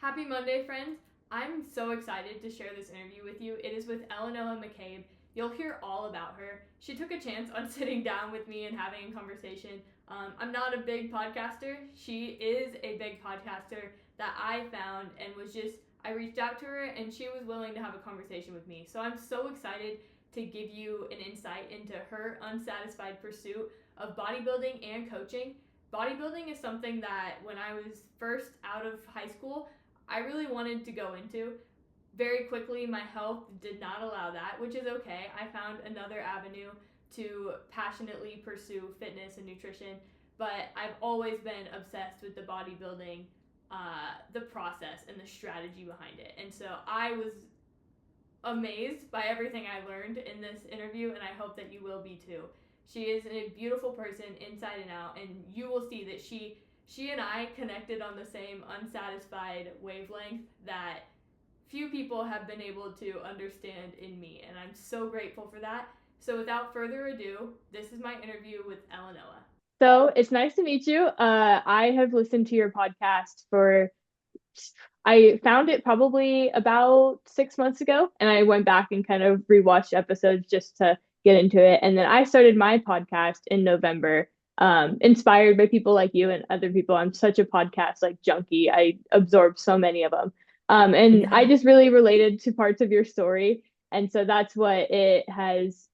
Happy Monday, friends. I'm so excited to share this interview with you. It is with Elenoa McCabe. You'll hear all about her. She took a chance on sitting down with me and having a conversation. I'm not a big podcaster. She is a big podcaster that I found and I reached out to her and she was willing to have a conversation with me. So I'm so excited to give you an insight into her unsatisfied pursuit of bodybuilding and coaching. Bodybuilding is something that when I was first out of high school, I really wanted to go into. Very quickly, my health did not allow that, which is okay. I found another avenue to passionately pursue fitness and nutrition, but I've always been obsessed with the bodybuilding, the process, and the strategy behind it. And so I was amazed by everything I learned in this interview, and I hope that you will be too. She is a beautiful person inside and out, and you will see that she and I connected on the same unsatisfied wavelength that few people have been able to understand in me, and I'm so grateful for that. So without further ado, this is my interview with Elenoa. So it's nice to meet you. I have listened to your podcast I found it probably about 6 months ago, and I went back and kind of rewatched episodes just to get into it. And then I started my podcast in November, inspired by people like you and other people. I'm such a podcast like junkie. I absorb so many of them. And I Yeah. just really related to parts of your story. And so that's what it has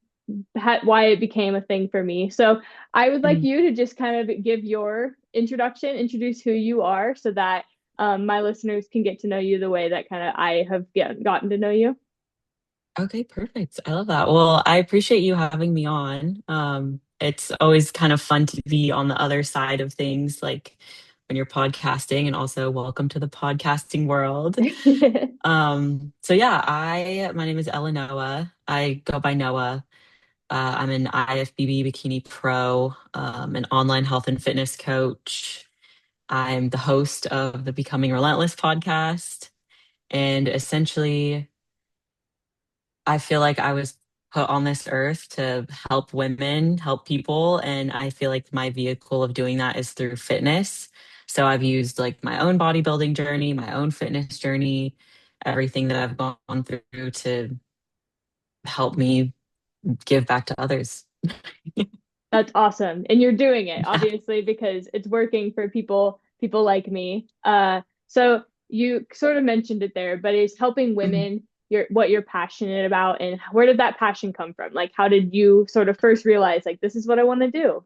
why it became a thing for me. So I would like Mm. you to just kind of give your introduction, introduce who you are so that my listeners can get to know you the way that kind of I have gotten to know you. Okay, perfect. I love that. Well, I appreciate you having me on. It's always kind of fun to be on the other side of things, like when you're podcasting, and also welcome to the podcasting world. So yeah, my name is Elenoa. I go by Noah. I'm an IFBB Bikini Pro, an online health and fitness coach. I'm the host of the Becoming Relentless podcast, and essentially I feel like I was put on this earth to help women, help people. And I feel like my vehicle of doing that is through fitness. So I've used like my own bodybuilding journey, my own fitness journey, everything that I've gone through to help me give back to others. That's awesome. And you're doing it, Yeah. obviously, because it's working for people like me. So you sort of mentioned it there, but is helping Mhm. women what you're passionate about, and where did that passion come from? Like, how did you sort of first realize like this is what I want to do?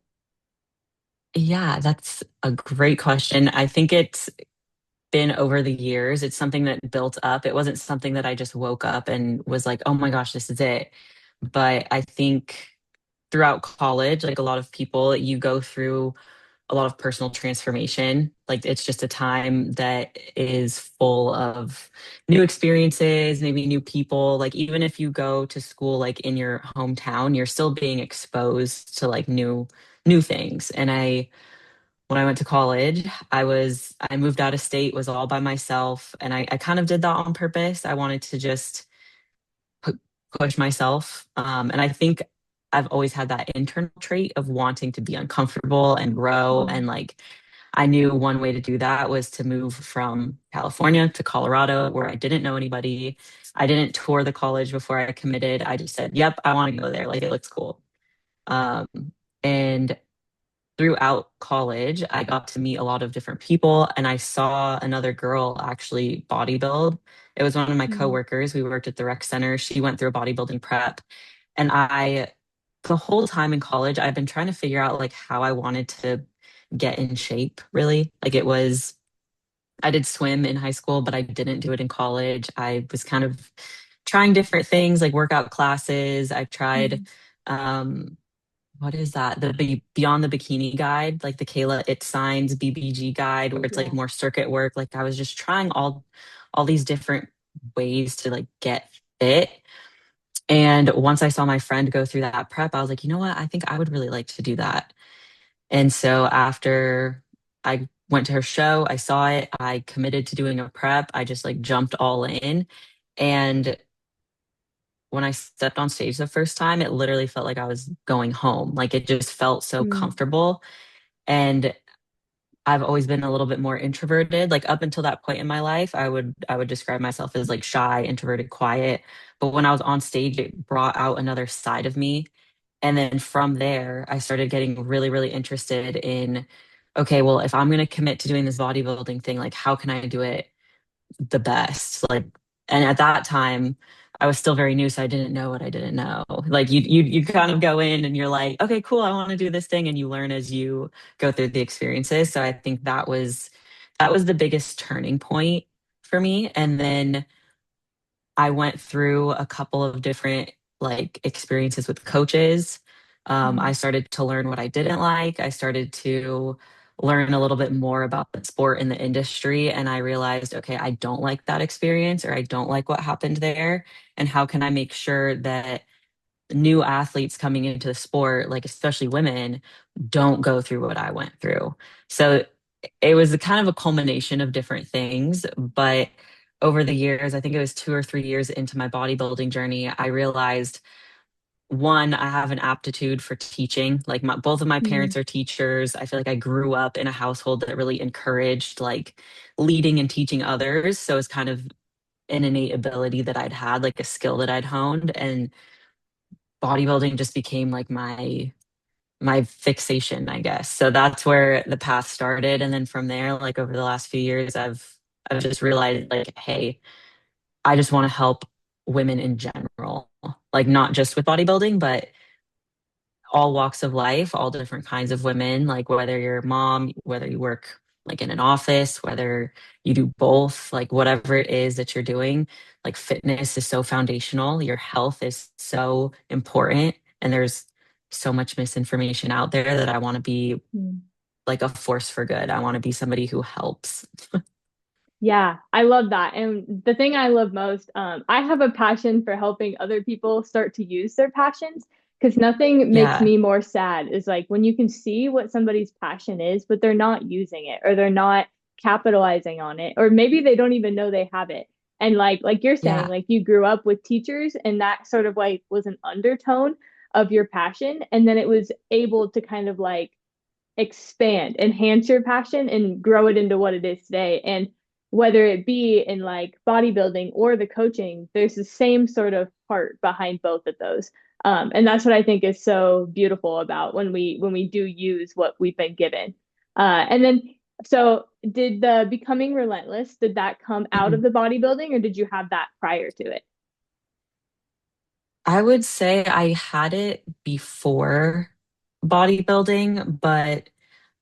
Yeah, that's a great question. I think it's been over the years. It's something that built up. It wasn't something that I just woke up and was like, oh my gosh, this is it. But I think throughout college, like a lot of people, you go through a lot of personal transformation. Like it's just a time that is full of new experiences, maybe new people. Like even if you go to school like in your hometown, you're still being exposed to like new things. And I when I went to college, I moved out of state, was all by myself, and I kind of did that on purpose. I wanted to just pu- push myself. And I think I've always had that internal trait of wanting to be uncomfortable and grow. Mm. And like, I knew one way to do that was to move from California to Colorado, where I didn't know anybody. I didn't tour the college before I committed. I just said, yep, I want to go there. Like, it looks cool. Um, and throughout college, I got to meet a lot of different people, and I saw another girl actually bodybuild. It was one of my Mm. coworkers. We worked at the rec center. She went through a bodybuilding prep, and the whole time in college, I've been trying to figure out like how I wanted to get in shape, really. I did swim in high school, but I didn't do it in college. I was kind of trying different things like workout classes. I tried Mm. um what is that? Beyond the Bikini guide, like the Kayla It Signs BBG guide, where it's like Yeah. more circuit work. Like I was just trying all these different ways to like get fit. And once I saw my friend go through that prep, I was like, you know what? I think I would really like to do that. And so after I went to her show, I saw it, I committed to doing a prep. I just like jumped all in. And when I stepped on stage the first time, it literally felt like I was going home. Like it just felt so Mm. comfortable. And I've always been a little bit more introverted. Like up until that point in my life, I would describe myself as like shy, introverted, quiet. But when I was on stage, it brought out another side of me. And then from there, I started getting really, really interested in, okay, well, if I'm going to commit to doing this bodybuilding thing, like how can I do it the best? Like, and at that time, I was still very new, so I didn't know what I didn't know. Like you kind of go in and you're like, okay, cool, I want to do this thing, and you learn as you go through the experiences. So I think that was the biggest turning point for me. And then I went through a couple of different like experiences with coaches. I Mhm. started to learn what I didn't like. I started to learn a little bit more about the sport and the industry. And I realized, okay, I don't like that experience, or I don't like what happened there. And how can I make sure that new athletes coming into the sport, like especially women, don't go through what I went through? So it was a kind of a culmination of different things. But over the years, I think it was 2 or 3 years into my bodybuilding journey, I realized one, I have an aptitude for teaching. Like both of my Mhm. parents are teachers. I feel like I grew up in a household that really encouraged like leading and teaching others. So it's kind of an innate ability that I'd had, like a skill that I'd honed. And bodybuilding just became like my fixation, I guess. So that's where the path started. And then from there, like over the last few years, I've just realized like, hey, I just want to help women in general, like not just with bodybuilding, but all walks of life, all different kinds of women, like whether you're a mom, whether you work like in an office, whether you do both, like whatever it is that you're doing, like fitness is so foundational. Your health is so important. And there's so much misinformation out there that I want to be Mhm. like a force for good. I want to be somebody who helps. Yeah, I love that. And the thing I love most, I have a passion for helping other people start to use their passions because nothing makes Yeah. me more sad is like when you can see what somebody's passion is, but they're not using it or they're not capitalizing on it, or maybe they don't even know they have it. And like you're saying, Yeah. like you grew up with teachers and that sort of like was an undertone of your passion. And then it was able to kind of like expand, enhance your passion and grow it into what it is today. And whether it be in like bodybuilding or the coaching, there's the same sort of heart behind both of those. And that's what I think is so beautiful about when we do use what we've been given. And then so did the becoming relentless, did that come out of Mhm. the bodybuilding or did you have that prior to it? I would say I had it before bodybuilding, but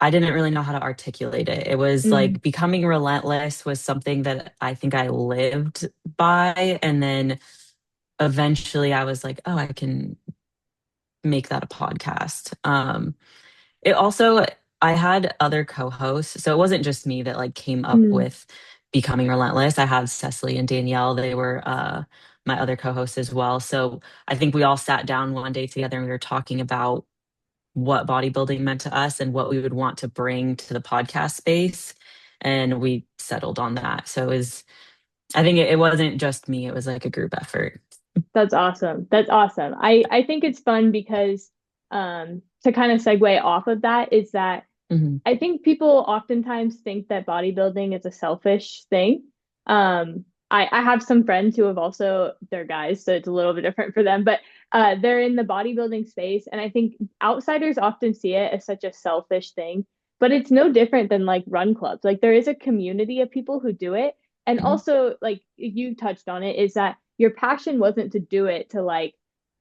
I didn't really know how to articulate it. It was Mm, like becoming relentless was something that I think I lived by. And then eventually I was like, oh, I can make that a podcast. It also, I had other co-hosts. So it wasn't just me that like came up mm. with Becoming Relentless. I had Cecily and Danielle. They were my other co-hosts as well. So I think we all sat down one day together and we were talking about what bodybuilding meant to us and what we would want to bring to the podcast space. And we settled on that. So I think it wasn't just me, it was like a group effort. That's awesome. That's awesome. I think it's fun because to kind of segue off of that is that Mhm. I think people oftentimes think that bodybuilding is a selfish thing. I have some friends who have also, they're guys, so it's a little bit different for them, but they're in the bodybuilding space. And I think outsiders often see it as such a selfish thing, but it's no different than like run clubs. Like there is a community of people who do it. And Mhm. also, like you touched on it, is that your passion wasn't to do it to like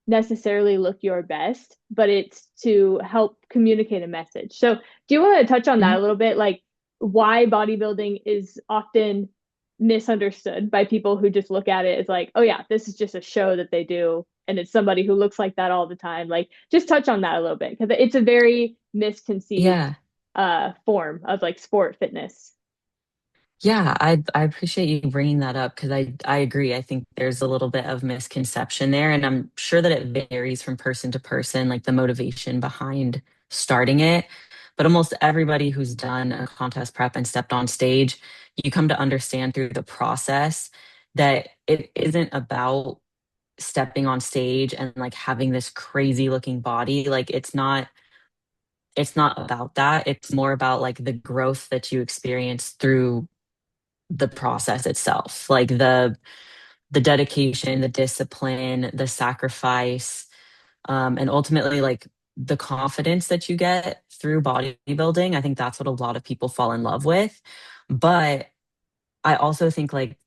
necessarily look your best, but it's to help communicate a message. So do you want to touch on that Mhm. a little bit? Like why bodybuilding is often misunderstood by people who just look at it as like, oh yeah, this is just a show that they do and it's somebody who looks like that all the time. Like just touch on that a little bit because it's a very misconceived Yeah. form of like sport fitness. Yeah, I appreciate you bringing that up because I agree. I think there's a little bit of misconception there, and I'm sure that it varies from person to person, like the motivation behind starting it. But almost everybody who's done a contest prep and stepped on stage, you come to understand through the process that it isn't about stepping on stage and like having this crazy looking body. Like it's not it's not about that. It's more about like the growth that you experience through the process itself, like the dedication, the discipline, the sacrifice, and ultimately like the confidence that you get through bodybuilding. I think that's what a lot of people fall in love with. But I also think like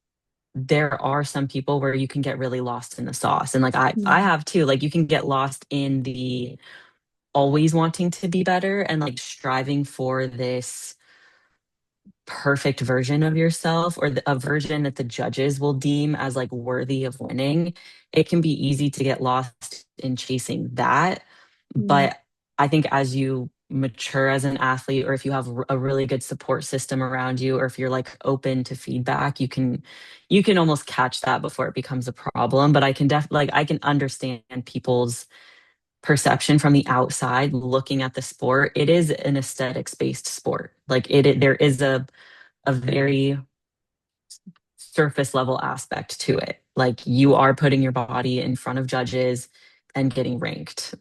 there are some people where you can get really lost in the sauce. And like I Mm. have too. Like you can get lost in the always wanting to be better and like striving for this perfect version of yourself, or a version that the judges will deem as like worthy of winning. It can be easy to get lost in chasing that. Mm. But I think as you mature as an athlete, or if you have a really good support system around you, or if you're like open to feedback, you can almost catch that before it becomes a problem. But I can definitely, like, I can understand people's perception from the outside looking at the sport. It is an aesthetics based sport. Like there is a very surface level aspect to it. Like you are putting your body in front of judges and getting ranked.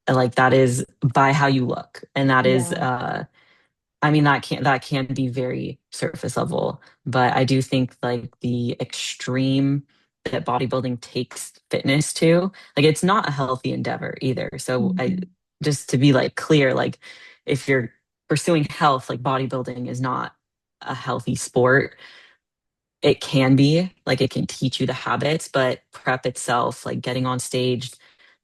Like that is by how you look. And that is Yeah. I mean that can be very surface level, but I do think like the extreme that bodybuilding takes fitness to, like it's not a healthy endeavor either. So I Mhm. just to be like clear, like if you're pursuing health, like bodybuilding is not a healthy sport. It can be like it can teach you the habits, but prep itself, like getting on stage,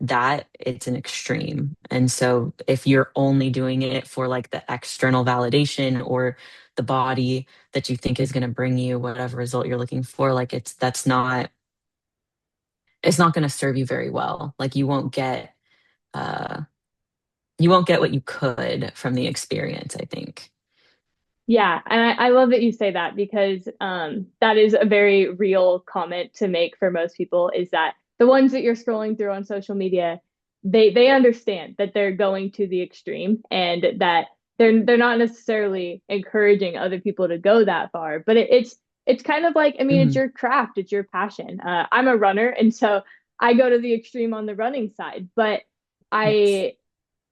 that it's an extreme. And so if you're only doing it for like the external validation or the body that you think is going to bring you whatever result you're looking for, like it's not going to serve you very well. Like uh you won't get what you could from the experience, I think. Yeah, and I love that you say that because that is a very real comment to make for most people is that the ones that you're scrolling through on social media, they understand that they're going to the extreme and that they're not necessarily encouraging other people to go that far, but it's kind of like, I mean, it's Mhm. your craft, it's your passion. I'm a runner, and so I go to the extreme on the running side, but Yes. I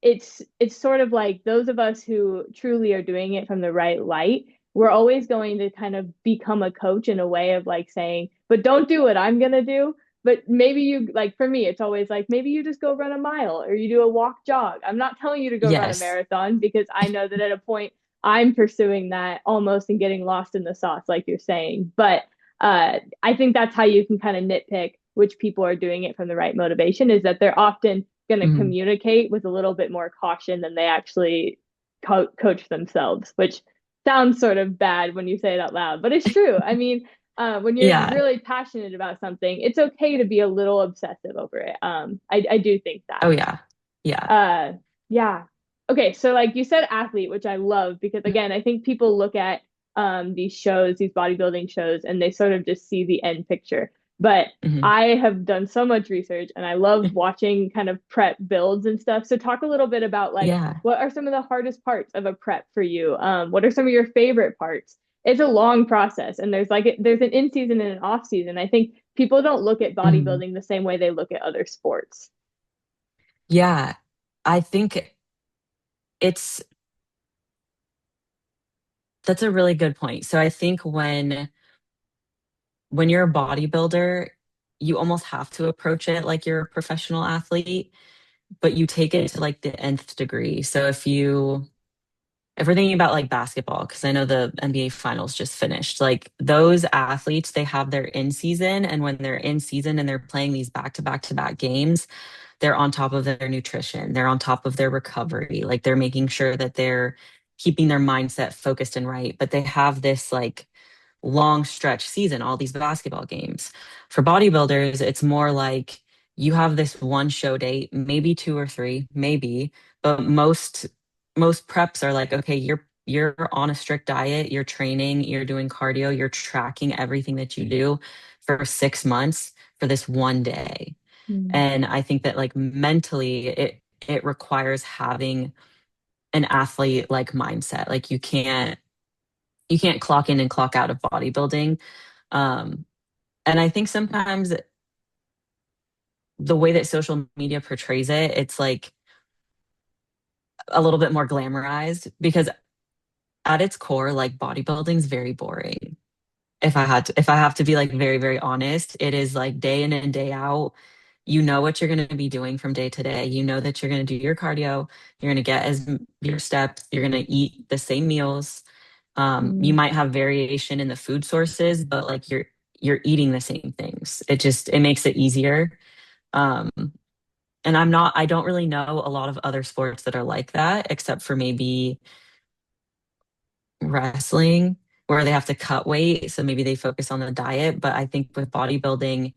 it's sort of like those of us who truly are doing it from the right light, we're always going to kind of become a coach in a way of like saying, but don't do what I'm gonna do. But maybe you, like, for me, it's always like maybe you just go run a mile or you do a walk jog. I'm not telling you to go run a Yes. marathon because I know that at a point I'm pursuing that almost and getting lost in the sauce, like you're saying. But I think that's how you can kind of nitpick which people are doing it from the right motivation, is that they're often going to Mhm. communicate with a little bit more caution than they actually coach themselves, which sounds sort of bad when you say it out loud, but it's true. I mean, when you're Yeah. really passionate about something, it's okay to be a little obsessive over it. I do think that. Oh yeah. Yeah. Uh, yeah. Okay, so like you said athlete, which I love because again, I think people look at these shows, these bodybuilding shows, and they sort of just see the end picture. But Mhm. I have done so much research and I love watching kind of prep builds and stuff. So talk a little bit about like Yeah. what are some of the hardest parts of a prep for you? What are some of your favorite parts? It's a long process and there's an in season and an off season. I think people don't look at Mhm. bodybuilding the same way they look at other sports. Yeah. I think it's that's a really good point. So I think when you're a bodybuilder, you almost have to approach it like you're a professional athlete, but you take it to like the nth degree. So if we're thinking about like basketball, because I know the NBA finals just finished, like those athletes, they have their in season, and when they're in season and they're playing these back to back to back games, they're on top of their nutrition, they're on top of their recovery, like they're making sure that they're keeping their mindset focused and right. But they have this like long stretch season, all these basketball games. For bodybuilders, it's more like you have this one show date, maybe two or three, maybe, but most preps are like, okay, you're on a strict diet, you're training, you're doing cardio, you're tracking everything that you do for 6 months for this one day. Mm. And I think that like mentally it requires having an athlete like mindset. Like you can't clock in and clock out of bodybuilding. Um, and I think sometimes the way that social media portrays it, it's like a little bit more glamorized because at its core, like bodybuilding's very boring. If I have to be like very, very honest, it is like day in and day out. You know what you're going to be doing from day to day. You know that you're going to do your cardio, you're going to get your steps, you're going to eat the same meals. You Mm. might have variation in the food sources, but like you're eating the same things. It makes it easier. Um, and I don't really know a lot of other sports that are like that, except for maybe wrestling, where they have to cut weight. So maybe they focus on the diet. But I think with bodybuilding,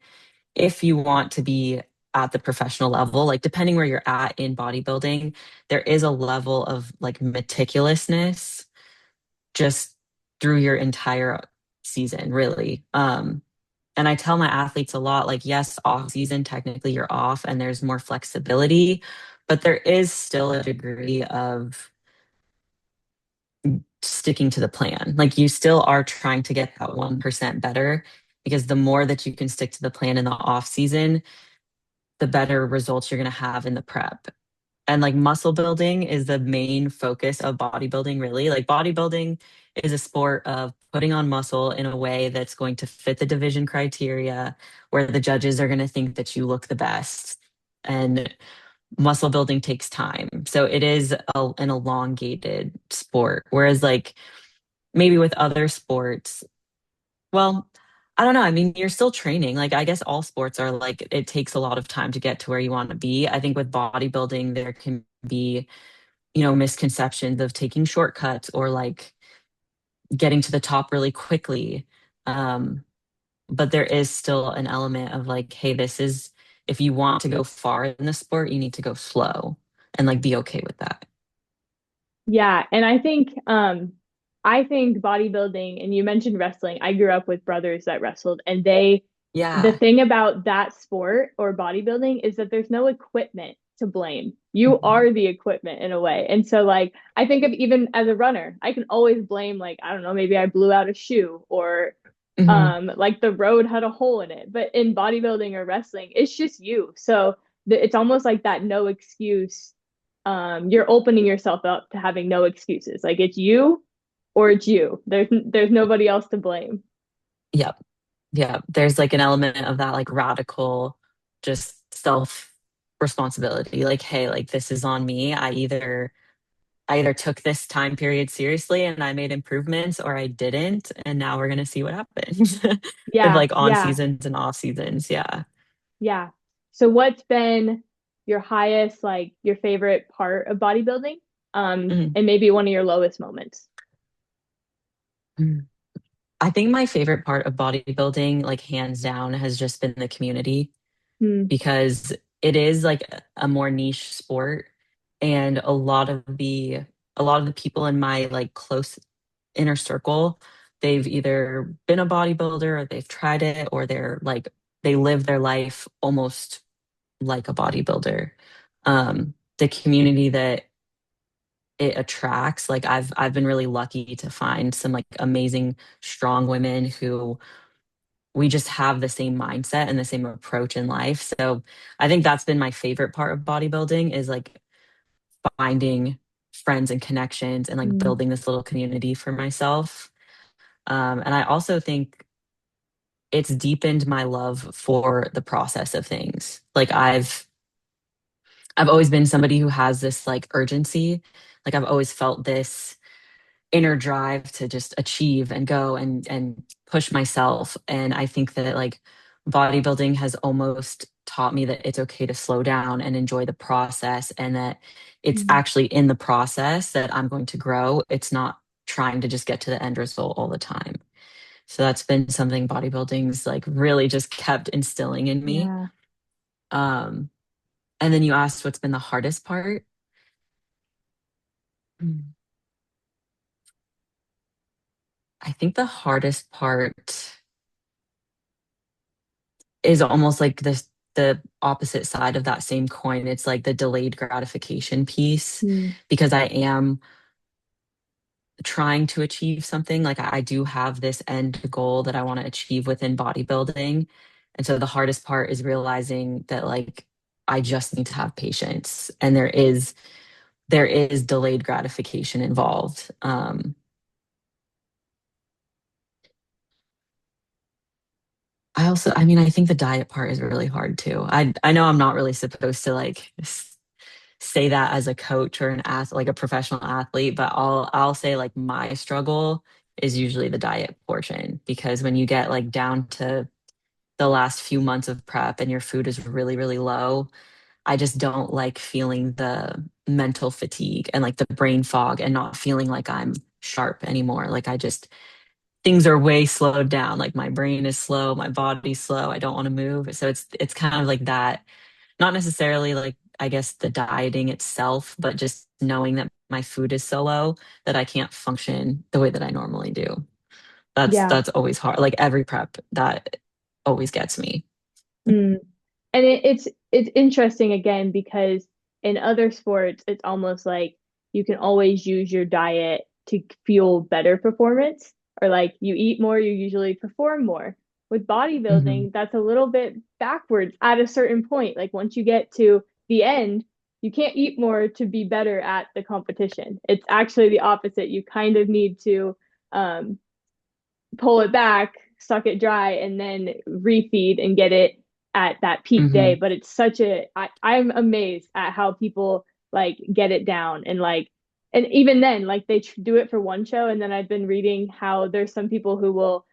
if you want to be at the professional level, like depending where you're at in bodybuilding, there is a level of like meticulousness just through your entire season, really. And I tell my athletes a lot, like, yes, off season, technically you're off and there's more flexibility, but there is still a degree of sticking to the plan. Like you still are trying to get that 1% better because the more that you can stick to the plan in the off season, the better results you're going to have in the prep. And like muscle building is the main focus of bodybuilding, really. Like bodybuilding is a sport of putting on muscle in a way that's going to fit the division criteria, where the judges are going to think that you look the best. And muscle building takes time. So it is an elongated sport. Whereas, like, maybe with other sports, well, I don't know. I mean, you're still training. Like, I guess all sports are like, it takes a lot of time to get to where you want to be. I think with bodybuilding, there can be, misconceptions of taking shortcuts or like getting to the top really quickly. Um, but there is still an element of like, hey, if you want to go far in the sport, you need to go slow and like be okay with that. Yeah, and I think bodybuilding, and you mentioned wrestling. I grew up with brothers that wrestled, and the Yeah. thing about that sport or bodybuilding is that there's no equipment to blame. You Mhm. are the equipment in a way. And so like I think of even as a runner, I can always blame, like, I don't know, maybe I blew out a shoe, or Mhm. like the road had a hole in it. But in bodybuilding or wrestling, it's just you. So it's almost like that no excuse. You're opening yourself up to having no excuses. Like it's you or it's you. There's nobody else to blame. Yep. Yeah, there's like an element of that like radical just self responsibility. Like, hey, like this is on me. I either took this time period seriously and I made improvements or I didn't, and now we're gonna see what happens with Yeah, like on yeah, seasons and off seasons. Yeah. yeah. So what's been your highest, like your favorite part of bodybuilding? Mhm. And maybe one of your lowest moments. Mhm. I think my favorite part of bodybuilding, like hands down, has just been the community Hmm. because it is like a more niche sport, and a lot of the people in my like close inner circle, they've either been a bodybuilder or they've tried it, or they live their life almost like a bodybuilder. The community that it attracts, like I've been really lucky to find some like amazing strong women who we just have the same mindset and the same approach in life. So I think that's been my favorite part of bodybuilding, is like finding friends and connections and like Hmm. building this little community for myself. And I also think it's deepened my love for the process of things. Like I've always been somebody who has this like urgency. Like I've always felt this inner drive to just achieve and go and push myself. And I think that like bodybuilding has almost taught me that it's okay to slow down and enjoy the process, and that it's Hmm. actually in the process that I'm going to grow. It's not trying to just get to the end result all the time. So that's been something bodybuilding's like really just kept instilling in me. Yeah. Um, and then you asked what's been the hardest part. Hmm. I think the hardest part is almost like the opposite side of that same coin. It's like the delayed gratification piece, Hmm. because I am trying to achieve something. Like I do have this end goal that I want to achieve within bodybuilding. And so the hardest part is realizing that like I just need to have patience. And there is delayed gratification involved. I mean, I think the diet part is really hard too. I know I'm not really supposed to like say that as a coach or an athlete, like a professional athlete, but I'll say like my struggle is usually the diet portion, because when you get like down to the last few months of prep and your food is really, really low, I just don't like feeling the mental fatigue and like the brain fog and not feeling like I'm sharp anymore. Like I just things are way slowed down. Like my brain is slow, my body's slow. I don't want to move. So it's kind of like that. Not necessarily like I guess the dieting itself, but just knowing that my food is so low that I can't function the way that I normally do. Yeah. That's always hard. Like every prep that always gets me. Mm. And it's interesting again because in other sports, it's almost like you can always use your diet to fuel better performance, or like you eat more, you usually perform more. With Hmm. bodybuilding, that's a little bit backwards at a certain point. Like once you get to the end, you can't eat more to be better at the competition. It's actually the opposite. You kind of need to um, pull it back, suck it dry, and then refeed and get it at that peak day. Hmm. But it's such I'm amazed at how people like get it down and like, and even then, like they do it for one show. And then I've been reading how there's some people who will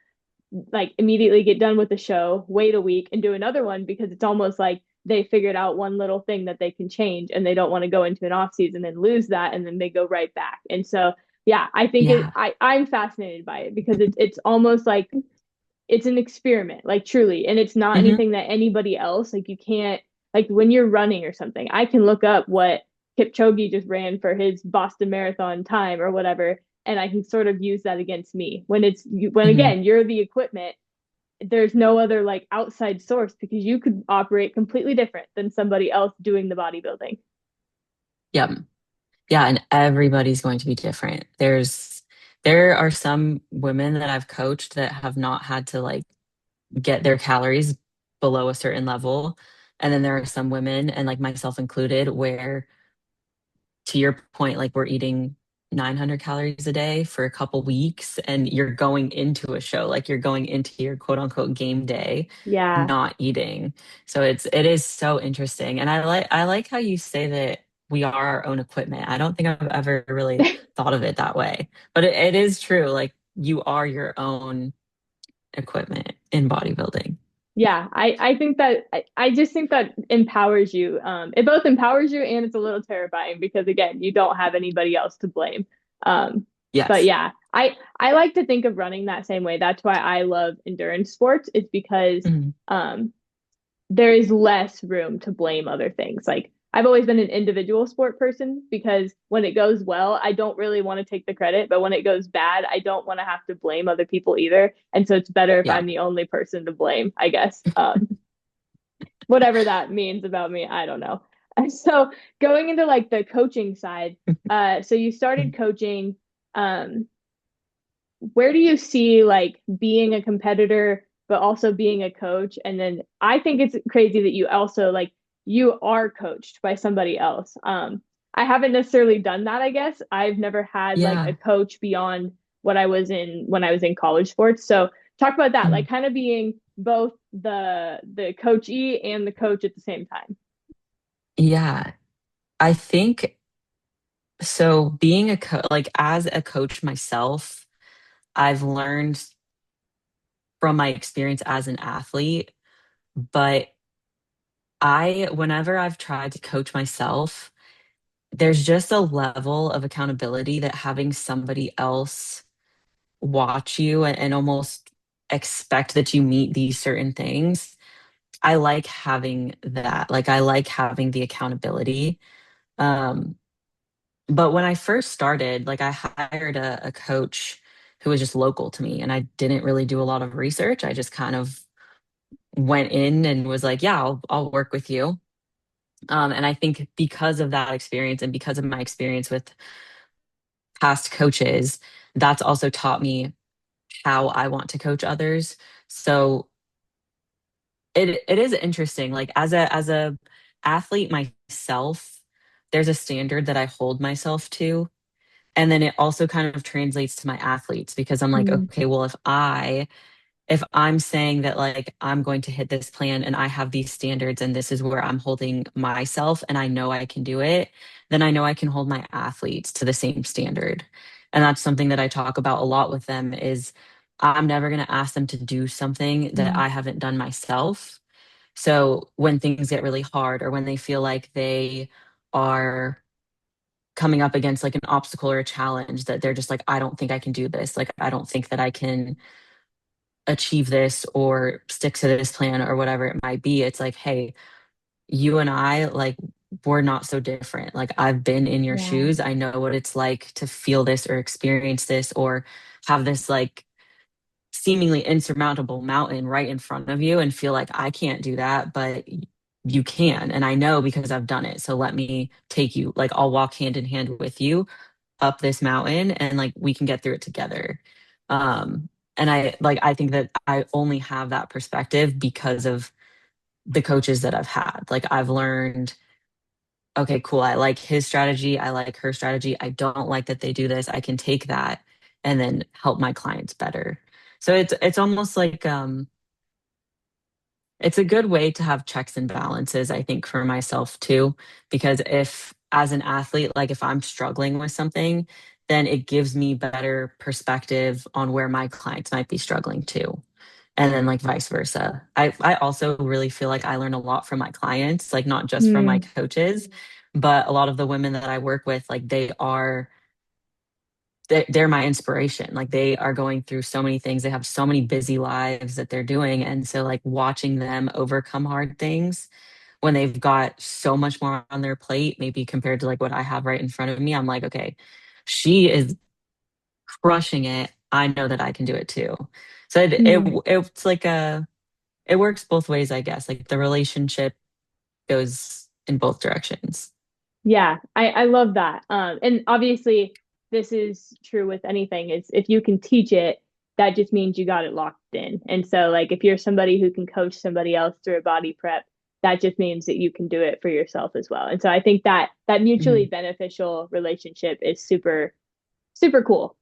like immediately get done with the show, wait a week and do another one because it's almost like they figured out one little thing that they can change and they don't want to go into an off season and lose that and then they go right back. And so yeah, I think Yeah. I'm fascinated by it because it's almost like it's an experiment, like truly, and it's not Hmm. anything that anybody else like you can't like when you're running or something. I can look up what Kipchoge just ran for his Boston Marathon time or whatever, and I can sort of use that against me when when Hmm. again you're the equipment. There's no other like outside source because you could operate completely different than somebody else doing the bodybuilding. Yep. Yeah, and everybody's going to be different. There are some women that I've coached that have not had to like get their calories below a certain level. And then there are some women, and like myself included, where to your point, like we're eating 900 calories a day for a couple weeks, and you're going into a show, like you're going into your quote unquote game day, Yeah. not eating. So it is so interesting. And I like how you say that we are our own equipment. I don't think I've ever really thought of it that way, but it is true. Like you are your own equipment in bodybuilding. Yeah, I think that I just think that empowers you. It both empowers you and it's a little terrifying because again, you don't have anybody else to blame. Um, but Yes. yeah, I like to think of running that same way. That's why I love endurance sports. It's because Mhm. um there is less room to blame other things. Like I've always been an individual sport person because when it goes well, I don't really want to take the credit, but when it goes bad, I don't want to have to blame other people either. And so it's better if Yeah. I'm the only person to blame, I guess. Whatever that means about me, I don't know. And so going into like the coaching side, so you started coaching, um, where do you see like being a competitor but also being a coach? And then I think it's crazy that you also like you are coached by somebody else. I haven't necessarily done that, I guess. I've never had like a Yeah. coach beyond what I was in when I was in college sports. So talk about that, like Mhm. kind of being both the coachee and the coach at the same time. Yeah. I think so. Being like as a coach myself, I've learned from my experience as an athlete, but whenever I've tried to coach myself, there's just a level of accountability that having somebody else watch you and almost expect that you meet these certain things. I like having that. Like I like having the accountability. Um, but when I first started, like I hired a coach who was just local to me, and I didn't really do a lot of research. I just kind of went in and was like, yeah, I'll work with you. And I think because of that experience and because of my experience with past coaches, that's also taught me how I want to coach others. So it is interesting. Like as a athlete myself, there's a standard that I hold myself to. And then it also kind of translates to my athletes because I'm like, Mm, okay, well, if I'm saying that like I'm going to hit this plan and I have these standards and this is where I'm holding myself and I know I can do it, then I know I can hold my athletes to the same standard. And that's something that I talk about a lot with them is I'm never going to ask them to do something that mm, I haven't done myself. So when things get really hard or when they feel like they are coming up against like an obstacle or a challenge that they're just like, I don't think I can do this. Like, I don't think that I can achieve this or stick to this plan or whatever it might be. It's like, hey, you and I, like, we're not so different. Like, I've been in your yeah. shoes. I know what it's like to feel this or experience this or have this like seemingly insurmountable mountain right in front of you and feel like I can't do that, but you can. And I know because I've done it. So let me take you, like, I'll walk hand in hand with you up this mountain and like we can get through it together. Um, and I think that I only have that perspective because of the coaches that I've had. Like I've learned, okay, cool. I like his strategy. I like her strategy. I don't like that they do this. I can take that and then help my clients better. So it's almost like it's a good way to have checks and balances, I think, for myself too. Because if, as an athlete, like if I'm struggling with something, then it gives me better perspective on where my clients might be struggling too. And then, like, vice versa. I also really feel like I learn a lot from my clients, like, not just from my Mm, coaches, but a lot of the women that I work with, like, they're my inspiration. Like they are going through so many things. They have so many busy lives that they're doing. And so like watching them overcome hard things when they've got so much more on their plate, maybe compared to like what I have right in front of me, I'm like, okay, she is crushing it. I know that I can do it too. So mm. it's like it works both ways, I guess. Like the relationship goes in both directions. Yeah, I love that. And obviously this is true with anything. It's if you can teach it, that just means you got it locked in. And so like if you're somebody who can coach somebody else through a body prep, that just means that you can do it for yourself as well. And so I think that that mutually Mhm. beneficial relationship is super, super cool.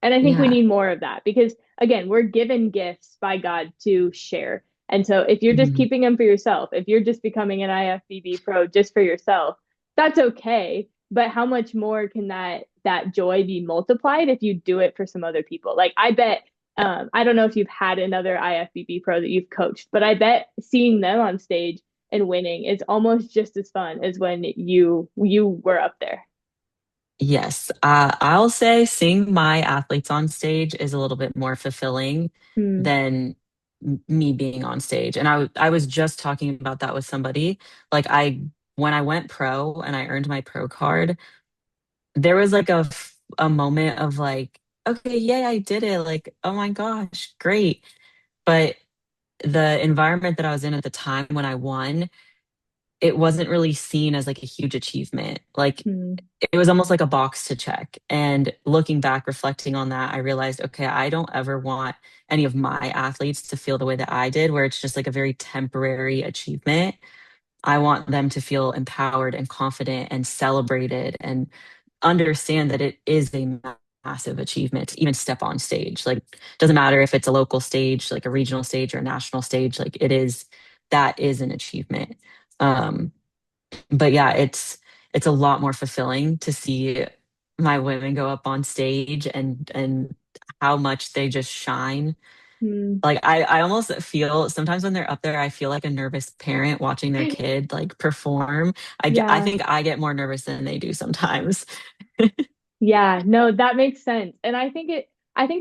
And I think we Yeah. need more of that because again, we're given gifts by God to share. And so if you're just Mhm. keeping them for yourself, if you're just becoming an IFBB pro just for yourself, that's okay. But how much more can that joy be multiplied if you do it for some other people? Like I bet I don't know if you've had another IFBB pro that you've coached, but I bet seeing them on stage and winning is almost just as fun as when you were up there. Yes, I'll say seeing my athletes on stage is a little bit more fulfilling Hmm. than me being on stage. And I was just talking about that with somebody. Like when I went pro and I earned my pro card, there was like a moment of like, okay, yeah, I did it. Like, oh my gosh, great. But the environment that I was in at the time when I won, it wasn't really seen as like a huge achievement. Like Hmm. it was almost like a box to check. And looking back, reflecting on that, I realized, okay, I don't ever want any of my athletes to feel the way that I did, where it's just like a very temporary achievement. I want them to feel empowered and confident and celebrated and understand that it is a massive achievement to even step on stage. Like, doesn't matter if it's a local stage, like a regional stage or a national stage, like that is an achievement. Um, but yeah, it's a lot more fulfilling to see my women go up on stage and how much they just shine. Hmm. Like I almost feel sometimes when they're up there, I feel like a nervous parent watching their kid like perform. I Yeah. think I get more nervous than they do sometimes. Yeah, no, that makes sense. And I think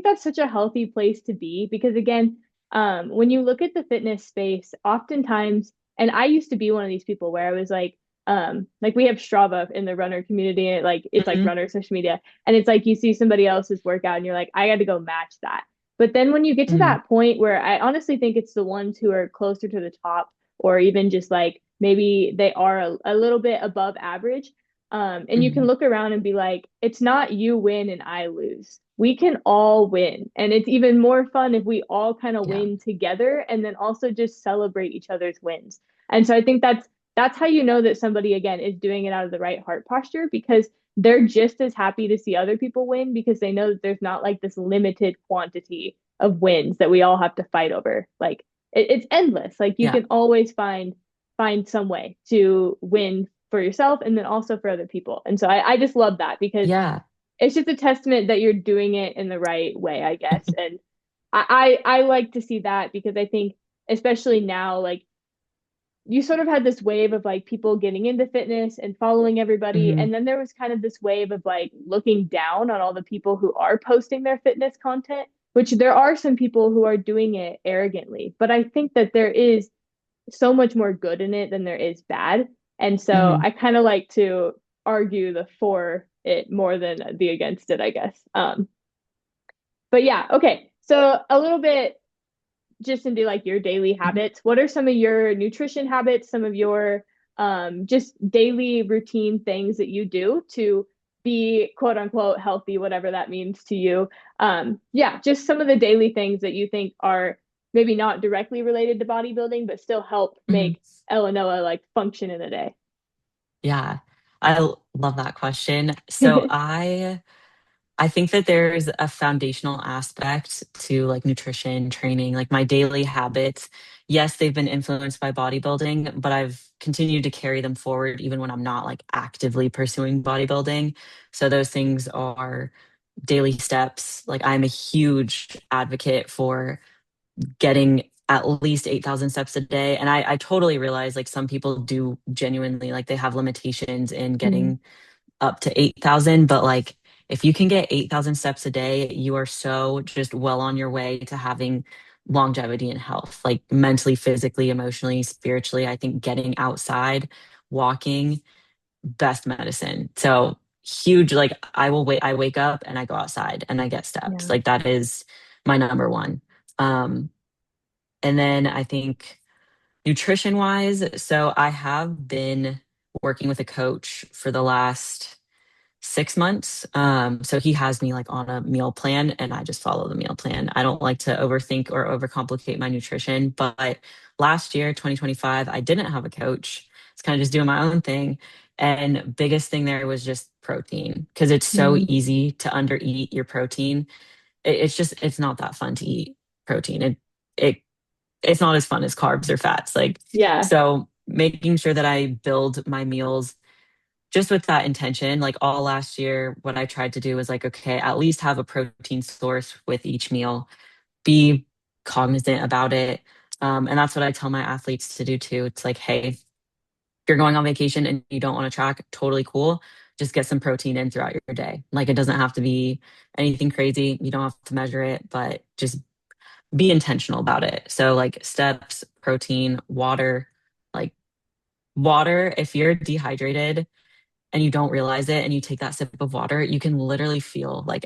that's such a healthy place to be because again, when you look at the fitness space, oftentimes, and I used to be one of these people where I was like we have Strava in the runner community and it's like Mhm, runner social media. And it's like you see somebody else's workout and you're like, I got to go match that. But then when you get to mhm. that point where I honestly think it's the ones who are closer to the top or even just like maybe they are a little bit above average and you can Mhm. look around and be like, it's not you win and I lose. We can all win. And it's even more fun if we all kind of Yeah. win together and then also just celebrate each other's wins. And so I think that's how you know that somebody, again, is doing it out of the right heart posture, because they're just as happy to see other people win, because they know that there's not like this limited quantity of wins that we all have to fight over. Like it's endless. Like you Yeah. can always find some way to win for yourself and then also for other people. And so I just love that, because Yeah. it's just a testament that you're doing it in the right way, I guess. And I like to see that, because I think especially now, like you sort of had this wave of like people getting into fitness and following everybody. Hmm. And then there was kind of this wave of like looking down on all the people who are posting their fitness content, which there are some people who are doing it arrogantly. But I think that there is so much more good in it than there is bad. And so Hmm. I kind of like to argue the for it more than the against it, I guess. But yeah, okay. So a little bit just into like your daily habits. What are some of your nutrition habits, some of your just daily routine things that you do to be quote unquote healthy, whatever that means to you? Yeah, just some of the daily things that you think are maybe not directly related to bodybuilding, but still help Hmm. make Elenoa like function in a day. Yeah. Love that question. So I think that there's a foundational aspect to like nutrition, training, like my daily habits. Yes, they've been influenced by bodybuilding, but I've continued to carry them forward even when I'm not like actively pursuing bodybuilding. So those things are daily steps. Like I'm a huge advocate for getting at least 8,000 steps a day. And I totally realize like some people do genuinely like they have limitations in Mm, getting up to 8,000, but like if you can get 8,000 steps a day, you are so just well on your way to having longevity and health, like mentally, physically, emotionally, spiritually. I think getting outside, walking, best medicine. So huge, like I wake up and I go outside and I get steps. yeah. Like that is my number one. Um, and then I think nutrition wise, so I have been working with a coach for the last 6 months. So he has me like on a meal plan and I just follow the meal plan. I don't like to overthink or overcomplicate my nutrition. But last year, 2025, I didn't have a coach. It's kind of just doing my own thing. And biggest thing there was just protein because it's so Mm, easy to undereat your protein. It's not that fun to eat protein. It it's not as fun as carbs or fats. Like yeah. so making sure that I build my meals just with that intention, like all last year, what I tried to do was like, okay, at least have a protein source with each meal, be cognizant about it. And that's what I tell my athletes to do too. It's like, hey, if you're going on vacation and you don't want to track, totally cool. Just get some protein in throughout your day. Like it doesn't have to be anything crazy. You don't have to measure it, but just be intentional about it. So like steps, protein, water, like water, if you're dehydrated, and you don't realize it and you take that sip of water, you can literally feel like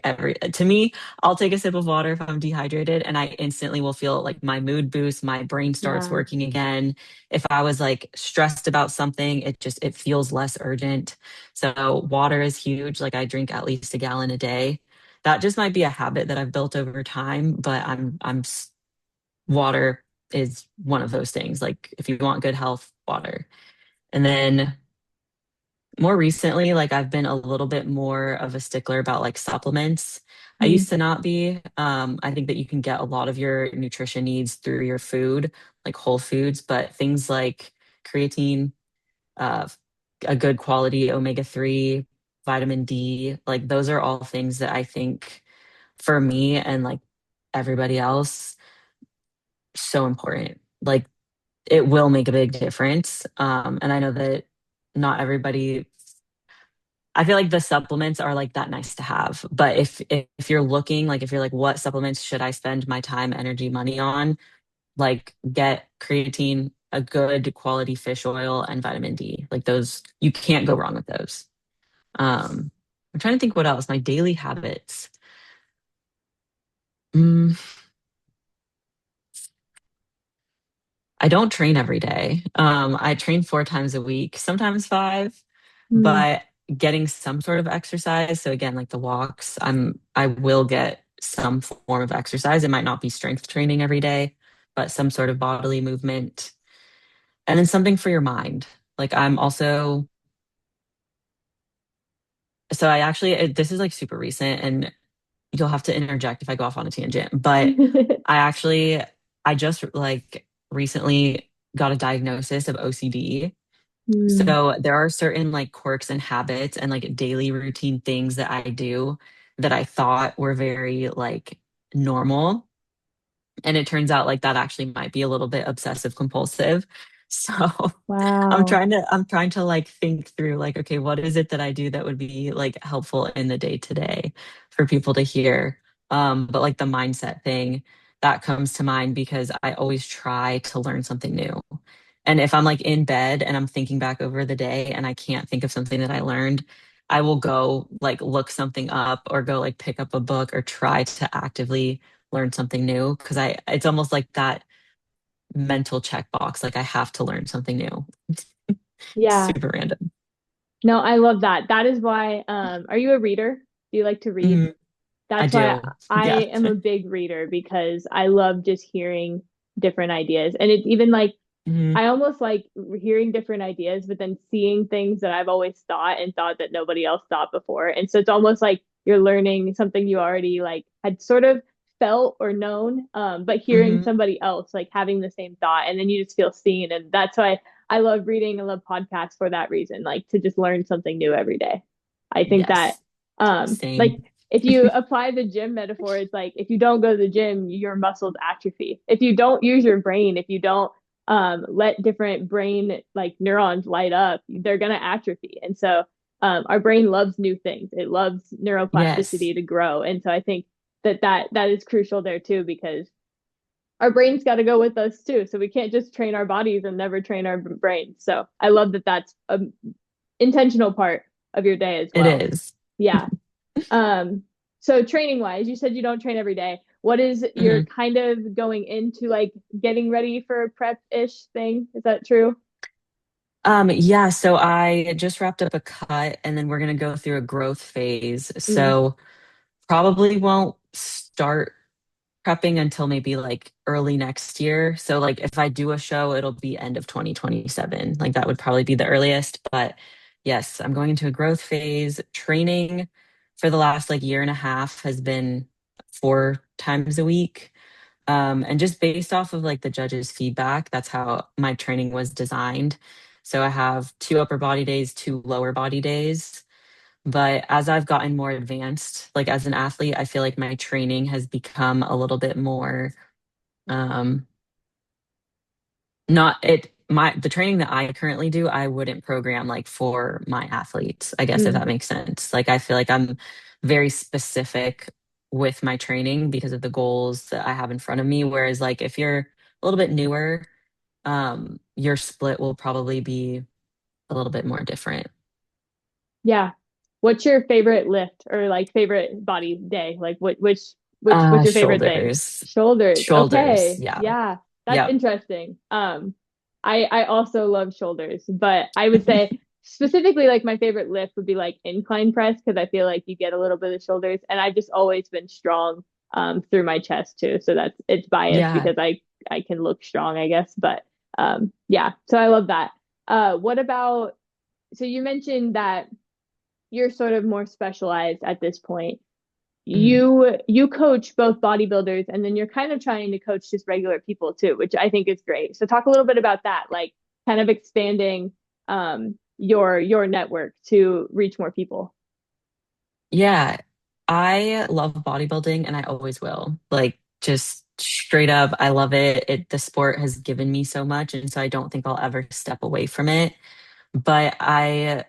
to me, I'll take a sip of water if I'm dehydrated and I instantly will feel like my mood boosts, my brain starts Yeah. working again. If I was like stressed about something, it feels less urgent. So water is huge. Like I drink at least a gallon a day. That just might be a habit that I've built over time, but water is one of those things. Like if you want good health, water. And then more recently, like I've been a little bit more of a stickler about like supplements. I Mm, used to not be. I think that you can get a lot of your nutrition needs through your food, like whole foods, but things like creatine, uh, a good quality omega-3, vitamin D, like those are all things that I think for me and like everybody else, so important. Like it will make a big difference. And I know that not everybody I feel like the supplements are like that nice to have. But if you're looking, like if you're like, what supplements should I spend my time, energy, money on? Like get creatine, a good quality fish oil, and vitamin D. Like those, you can't go wrong with those. I'm trying to think what else. My daily habits. Mm, I don't train every day. I train 4 times a week, sometimes five, mm, but getting some sort of exercise. So again, like the walks, I will get some form of exercise. It might not be strength training every day, but some sort of bodily movement. And then something for your mind. Like I'm also, so I actually, this is like super recent and you'll have to interject if I go off on a tangent, but I actually, I just like recently got a diagnosis of OCD. Mm, So there are certain like quirks and habits and like daily routine things that I do that I thought were very like normal. And it turns out like that actually might be a little bit obsessive compulsive. So wow. I'm trying to like think through like, okay, what is it that I do that would be like helpful in the day to day for people to hear? But like the mindset thing that comes to mind because I always try to learn something new. And if I'm like in bed and I'm thinking back over the day and I can't think of something that I learned, I will go like look something up or go like pick up a book or try to actively learn something new because I it's almost like that mental checkbox. Like I have to learn something new. Yeah. Super random. No, I love that. That is why, are you a reader? Do you like to read? Mhm. I That's why do. I Yeah. am a big reader because I love just hearing different ideas. And it's even like Mhm. I almost like hearing different ideas, but then seeing things that I've always thought and thought that nobody else thought before. And so it's almost like you're learning something you already like had sort of felt or known, but hearing Mhm. somebody else like having the same thought, and then you just feel seen. And that's why I love reading and love podcasts for that reason, like to just learn something new every day. I think that, Yes. Same. like if you apply the gym metaphor, it's like if you don't go to the gym, your muscles atrophy. If you don't use your brain, if you don't let different brain like neurons light up, they're going to atrophy. And so our brain loves new things. It loves Yes. neuroplasticity to grow. And so I think that is crucial there too, because our brains got to go with us too. So we can't just train our bodies and never train our brains. So I love that that's an intentional part of your day as It well. is. Yeah. Um, so training wise, you said you don't train every day. What is your Mhm. kind of going into like getting ready for a prep-ish thing? Is that true? Yeah, so I just wrapped up a cut and then we're gonna go through a growth phase. Mm, So probably won't start prepping until maybe like early next year. So like if I do a show, it'll be end of 2027. Like that would probably be the earliest. But yes, I'm going into a growth phase. Training for the last like year and a half has been 4 times a week. And just based off of like the judges' feedback, that's how my training was designed. So I have 2 upper body days, 2 lower body days. But as I've gotten more advanced, like as an athlete, I feel like my training has become a little bit more um not it my the training that I currently do, I wouldn't program like for my athletes, I guess if mm, that makes sense. Like I feel like I'm very specific with my training because of the goals that I have in front of me. Whereas like if you're a little bit newer, your split will probably be a little bit more different. yeah. What's your favorite lift or like favorite body day? Like what's your favorite thing? Shoulders. Shoulders. Shoulders. Okay. Yeah. Yeah. That's Yep. interesting. I also love shoulders, but I would say specifically like my favorite lift would be like incline press because I feel like you get a little bit of shoulders, and I've just always been strong through my chest too. So that's it's biased Yeah. because I can look strong, I guess, but yeah. So I love that. What about, so you mentioned that you're sort of more specialized at this point. Mhm. You coach both bodybuilders, and then you're kind of trying to coach just regular people too, which I think is great. So talk a little bit about that, like kind of expanding your network to reach more people. Yeah, I love bodybuilding and I always will. Like just straight up, I love it. The sport has given me so much and so I don't think I'll ever step away from it. But I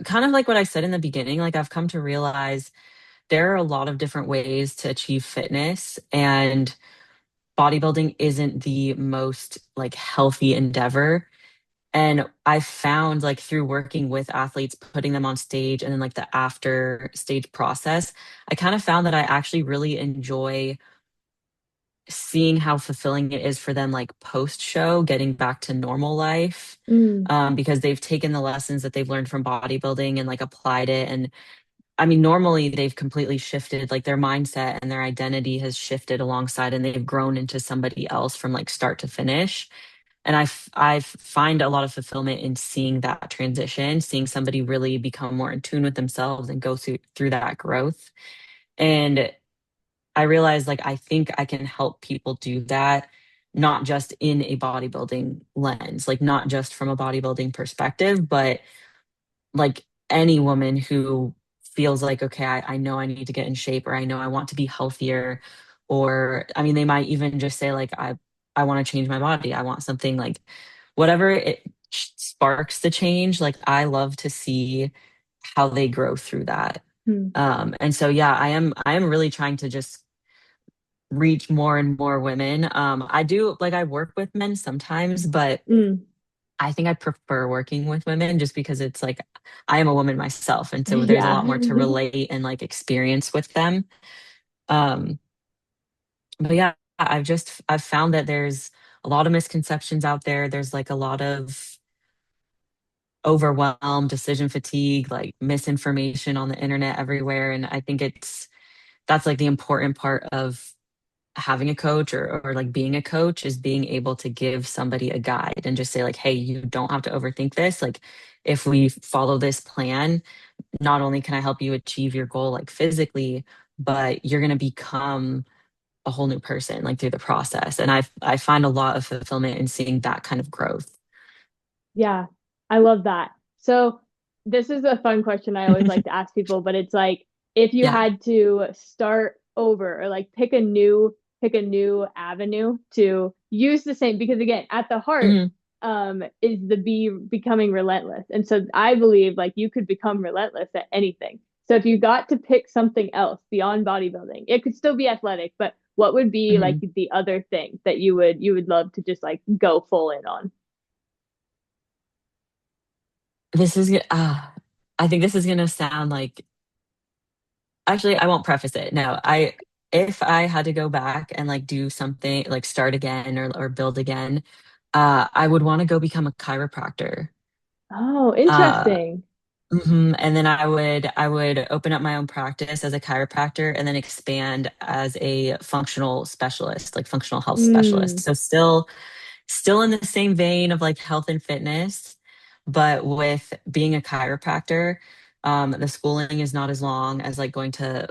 kind of like what I said in the beginning, like I've come to realize there are a lot of different ways to achieve fitness and bodybuilding isn't the most like healthy endeavor. And I found like through working with athletes, putting them on stage and then like the after stage process, I kind of found that I actually really enjoy seeing how fulfilling it is for them, like post show, getting back to normal life. Mm, Because they've taken the lessons that they've learned from bodybuilding and like applied it. And I mean, normally they've completely shifted, like their mindset and their identity has shifted alongside, and they've grown into somebody else from like start to finish. And I find a lot of fulfillment in seeing that transition, seeing somebody really become more in tune with themselves and go through that growth. And I realized like I think I can help people do that, not just in a bodybuilding lens, like not just from a bodybuilding perspective, but like any woman who feels like, okay, I know I need to get in shape, or I know I want to be healthier, or I mean, they might even just say like, I want to change my body. I want something like whatever it sparks the change. Like I love to see how they grow through that. Hmm. And so, yeah, I am really trying to just reach more and more women. I do like I work with men sometimes, but Mm. I think I prefer working with women just because it's like I am a woman myself. And so there's a Yeah. lot more to relate and like experience with them. Um, but yeah, I've found that there's a lot of misconceptions out there. There's like a lot of overwhelm, decision fatigue, like misinformation on the internet everywhere. And I think that's like the important part of having a coach, or like being a coach, is being able to give somebody a guide and just say like, hey, you don't have to overthink this. Like if we follow this plan, not only can I help you achieve your goal like physically, but you're going to become a whole new person like through the process. And I find a lot of fulfillment in seeing that kind of growth. Yeah, I love that. So this is a fun question I always like to ask people, but it's like if you Yeah. had to start over or like pick a new avenue to use the same, because again, at the heart Mhm. is the becoming relentless. And so I believe like you could become relentless at anything. So if you got to pick something else beyond bodybuilding, it could still be athletic, but what would be like Mhm. the other thing that you would love to just like go full in on? This is, I think this is going to sound like, actually, I won't preface it. No, if I had to go back and like do something, like start again, or build again, I would want to go become a chiropractor. Oh, Uh, interesting. And then I would open up my own practice as a chiropractor and then expand as a functional specialist, like functional health specialist. Mm, So still in the same vein of like health and fitness, but with being a chiropractor, the schooling is not as long as like going to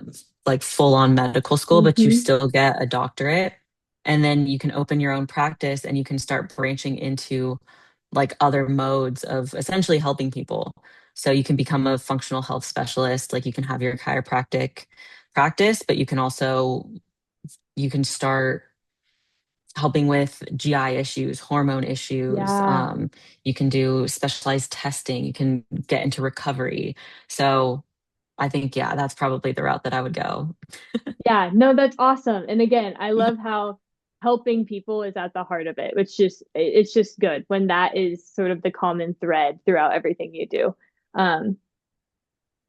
like full on medical school, but you hmm. still get a doctorate. And then you can open your own practice and you can start branching into like other modes of essentially helping people. So you can become a functional health specialist, like you can have your chiropractic practice, but you can start helping with GI issues, hormone issues. Yeah. You can do specialized testing. You can get into recovery. So I think, yeah, that's probably the route that I would go. Yeah. No, that's awesome. And again, I love how helping people is at the heart of it. It's just good when that is sort of the common thread throughout everything you do. Um,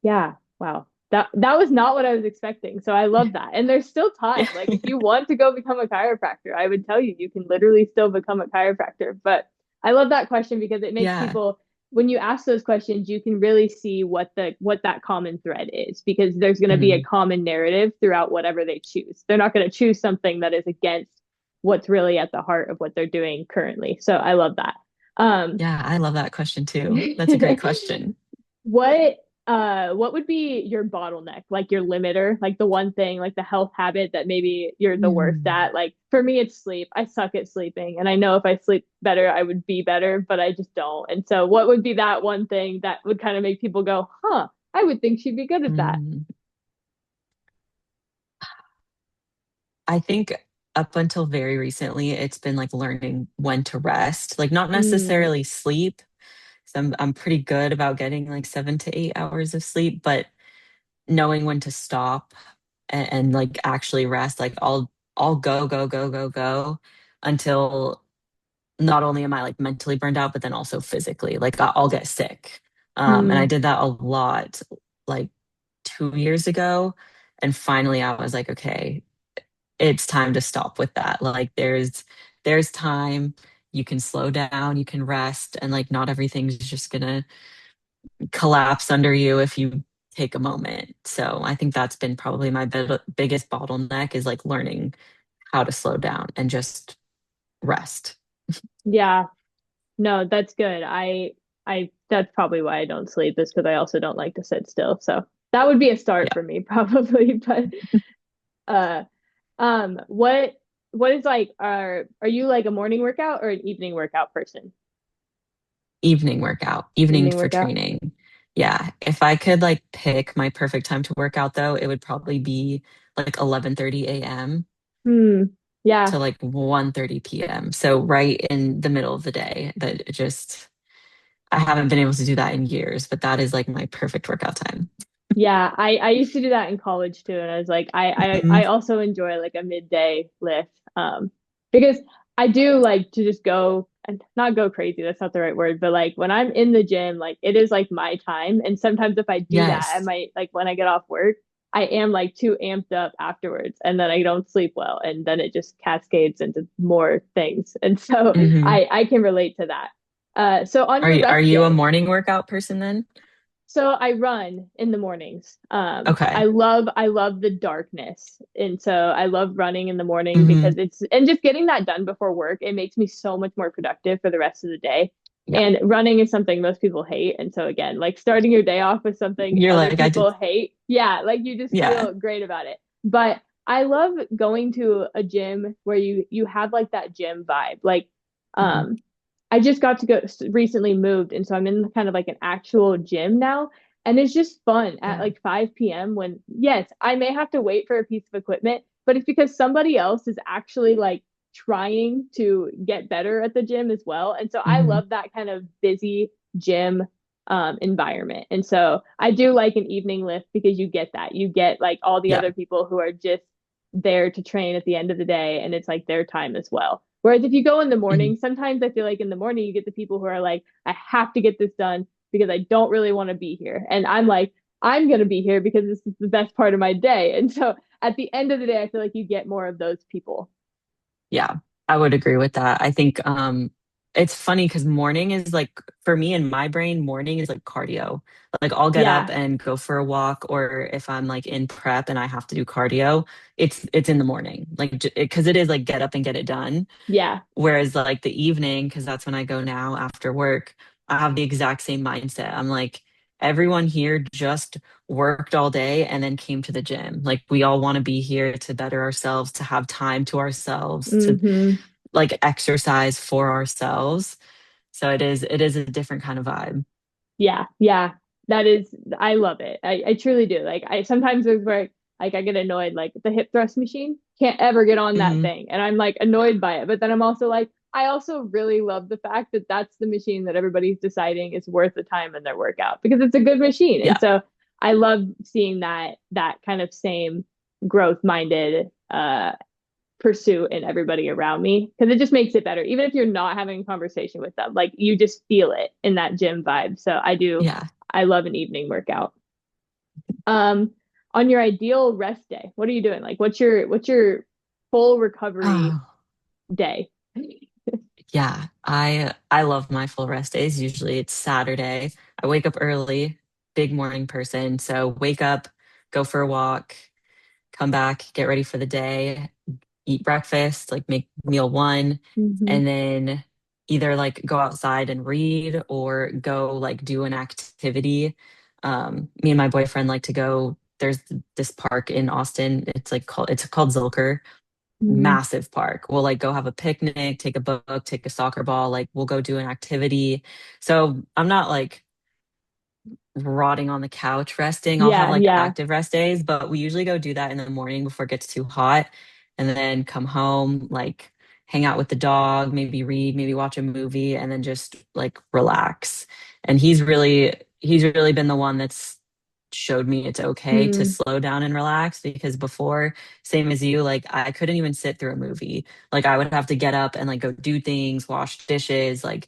Yeah. Wow. That was not what I was expecting. So I love that. And there's still time. Yeah. Like if you want to go become a chiropractor, I would tell you you can literally still become a chiropractor. But I love that question because it makes Yeah. people when you ask those questions, you can really see what that common thread is because there's going to be a Mhm. common narrative throughout whatever they choose. They're not going to choose something that is against what's really at the heart of what they're doing currently. So I love that. Um Yeah, I love that question too. That's a great question. what would be your bottleneck, like your limiter, like the one thing, like the health habit that maybe you're the worst Hmm. at? Like for me, it's sleep. I suck at sleeping, and I know if I sleep better, I would be better, but I just don't. And so, what would be that one thing that would kind of make people go, "Huh, I would think she'd be good at that." Mm. I think up until very recently, it's been like learning when to rest, like not Mm, necessarily sleep. So I'm pretty good about getting like 7 to 8 hours of sleep, but knowing when to stop and like actually rest. Like I'll go, go, go, go, go until not only am I like mentally burned out, but then also physically. Like I'll get sick. And I mm, did that a lot like 2 years ago. And finally I was like, okay, it's time to stop with that. Like there's time, you can slow down, you can rest, and like not everything's just gonna collapse under you if you take a moment. So I think that's been probably my biggest bottleneck, is like learning how to slow down and just rest. Yeah. No, that's good. I that's probably why I don't sleep is because I also don't like to sit still. So that would be a start Yeah. for me probably. But uh what is like are you like a morning workout or an evening workout person? Evening workout, evening Evening for workout? training. Yeah. If I could like pick my perfect time to work out though, it would probably be like 11:30 a.m. Hmm. Yeah. to like 1:30 p.m. So right in the middle of the day. That it just I haven't been able to do that in years, but that is like my perfect workout time. Yeah, I used to do that in college too, and I was like, I Mhm. also enjoy like a midday lift, because I do like to just go and not go crazy. That's not the right word, but like when I'm in the gym, like it is like my time. And sometimes if I do that, I Yes. might like when I get off work, I am like too amped up afterwards, and then I don't sleep well, and then it just cascades into more things. And so Hmm. I can relate to that. So on Are your are rest you a day. morning workout person then? So I run in the mornings. Okay. I love the darkness. And so I love running in the morning Hmm. because it's and just getting that done before work, it makes me so much more productive for the rest of the day. Yeah. And running is something most people hate. And so again, like starting your day off with something You're other like, I did. people hate, yeah, like you just Yeah. feel great about it. But I love going to a gym where you have like that gym vibe. Like Hmm. um I just got to go recently moved, and so I'm in kind of like an actual gym now. And it's just fun at Yeah. like 5 p.m. when, yes, I may have to wait for a piece of equipment, but it's because somebody else is actually like trying to get better at the gym as well. And so I Hmm. love that kind of busy gym environment. And so I do like an evening lift because you get that. You get like all the Yeah. other people who are just there to train at the end of the day, and it's like their time as well. Whereas if you go in the Hmm. morning, sometimes I feel like in the morning you get the people who are like, I have to get this done because I don't really want to be here. And I'm like, I'm going to be here because this is the best part of my day. And so at the end of the day, I feel like you get more of those people. Yeah, I would agree with that. I think it's funny because morning is like for me in my brain, morning is like cardio. Like I'll get up Yeah. and go for a walk, or if I'm like in prep and I have to do cardio, it's in the morning. Like because it is like get up and get it done. Yeah. Whereas like the evening, because that's when I go now after work, I have the exact same mindset. I'm like, everyone here just worked all day and then came to the gym. Like we all want to be here to better ourselves, to have time to ourselves, to Hmm. like exercise for ourselves. So it is a different kind of vibe. Yeah. Yeah. That is, I love it. I truly do. Like I sometimes there's where like I get annoyed, like the hip thrust machine can't ever get on that Hmm. thing. And I'm like annoyed by it. But then I'm also like, I also really love the fact that that's the machine that everybody's deciding is worth the time in their workout because it's a good machine. And Yeah. so I love seeing that kind of same growth minded pursuit in everybody around me because it just makes it better. Even if you're not having a conversation with them, like you just feel it in that gym vibe. So Yeah. I love an evening workout. Um, on your ideal rest day, what are you doing? Like what's your full recovery Oh, day? yeah. I love my full rest days. Usually it's Saturday. I wake up early, big morning person. So wake up, go for a walk, come back, get ready for the day, eat breakfast, like make meal one, Hmm. and then either like go outside and read or go like do an activity. Me and my boyfriend like to go. There's this park in Austin. It's called Zilker. Hmm. Massive park. We'll like go have a picnic, take a book, take a soccer ball. Like we'll go do an activity. So I'm not like rotting on the couch resting. I'll have Yeah, like yeah. active rest days, but we usually go do that in the morning before it gets too hot and then come home, like hang out with the dog, maybe read, maybe watch a movie and then just like relax. And he's really been the one that's showed me it's okay to Hmm. slow down and relax because before, same as you, like I couldn't even sit through a movie. Like I would have to get up and like go do things, wash dishes, like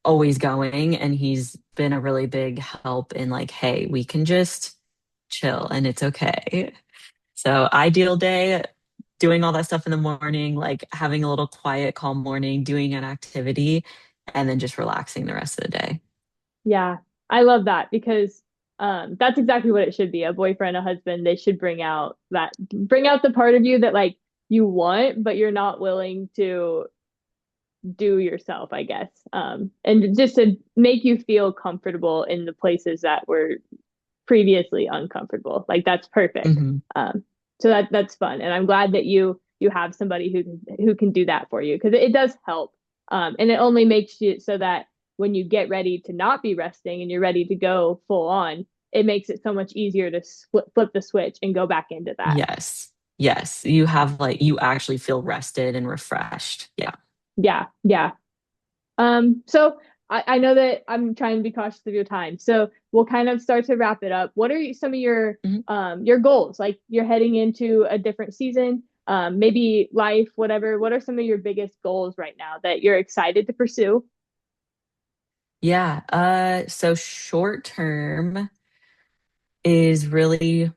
always going, and he's been a really big help in like, hey, we can just chill and it's okay. So ideal day, doing all that stuff in the morning, like having a little quiet calm morning, doing an activity, and then just relaxing the rest of the day. Yeah. I love that because that's exactly what it should be. A boyfriend, a husband, they should bring out the part of you that like you want, but you're not willing to do yourself, I guess. And just to make you feel comfortable in the places that were previously uncomfortable. Like that's perfect. Hmm. So that's fun, and I'm glad that you have somebody who can do that for you because it does help. And it only makes you so that when you get ready to not be resting and you're ready to go full on, it makes it so much easier to flip the switch and go back into that. Yes. Yes. You have like, you actually feel rested and refreshed. Yeah. Yeah, yeah. So I know that I'm trying to be cautious of your time. So we'll kind of start to wrap it up. What are some of Mhm. your goals? Like you're heading into a different season, maybe life, whatever. What are some of your biggest goals right now that you're excited to pursue? Yeah. So short term is really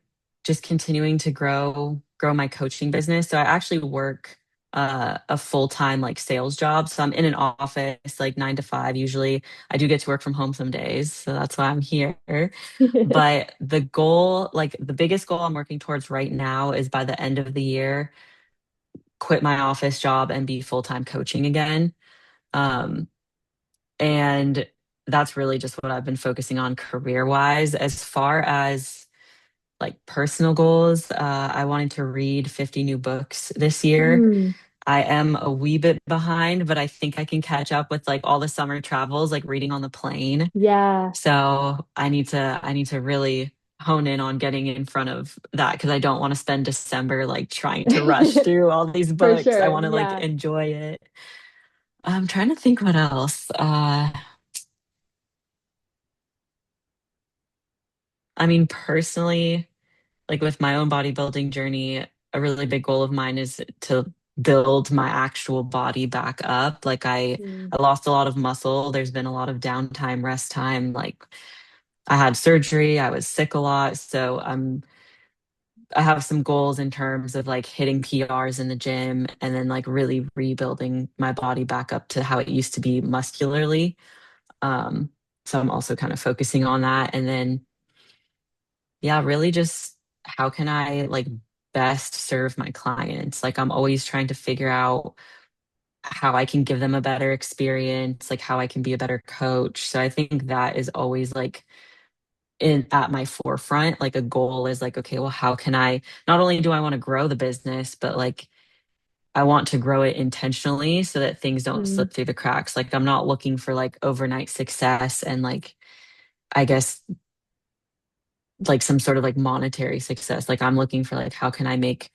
just continuing to grow my coaching business. So I actually work a full-time like sales job. So I'm in an office like 9 to 5 usually. I do get to work from home some days, so that's why I'm here. But the goal, like the biggest goal I'm working towards right now is by the end of the year, quit my office job and be full-time coaching again. Um, and that's really just what I've been focusing on career-wise. As far as like personal goals, I wanted to read 50 new books this year. Mm, I am a wee bit behind, but I think I can catch up with like all the summer travels, like reading on the plane. yeah, So I need to really hone in on getting in front of that because I don't want to spend December like trying to rush through all these for books. I sure. want to like Yeah. enjoy it. I'm trying to think what else. I mean, personally, like with my own bodybuilding journey, a really big goal of mine is to build my actual body back up. Like Mm, I lost a lot of muscle. There's been a lot of downtime, rest time. Like I had surgery, I was sick a lot. So I have some goals in terms of like hitting PRs in the gym and then like really rebuilding my body back up to how it used to be muscularly. Um, so I'm also kind of focusing on that. And then yeah, really just how can I like best serve my clients? Like I'm always trying to figure out how I can give them a better experience, like how I can be a better coach. So I think that is always like in at my forefront. Like a goal is like, okay, well, how can I not only do I want to grow the business, but like I want to grow it intentionally so that things don't mm, slip through the cracks. Like I'm not looking for like overnight success and like I guess like some sort of like monetary success. Like I'm looking for like how can I make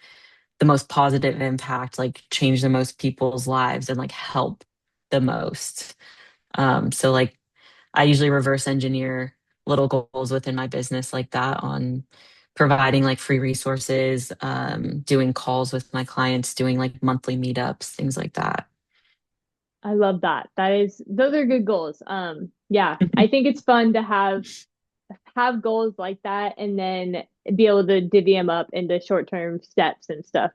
the most positive impact, like change the most people's lives and like help the most. So like I usually reverse engineer little goals within my business like that on providing like free resources, doing calls with my clients, doing like monthly meetups, things like that. I love that. Those are good goals. Yeah, I think it's fun to have goals like that and then be able to divvy them up into short-term steps and stuff.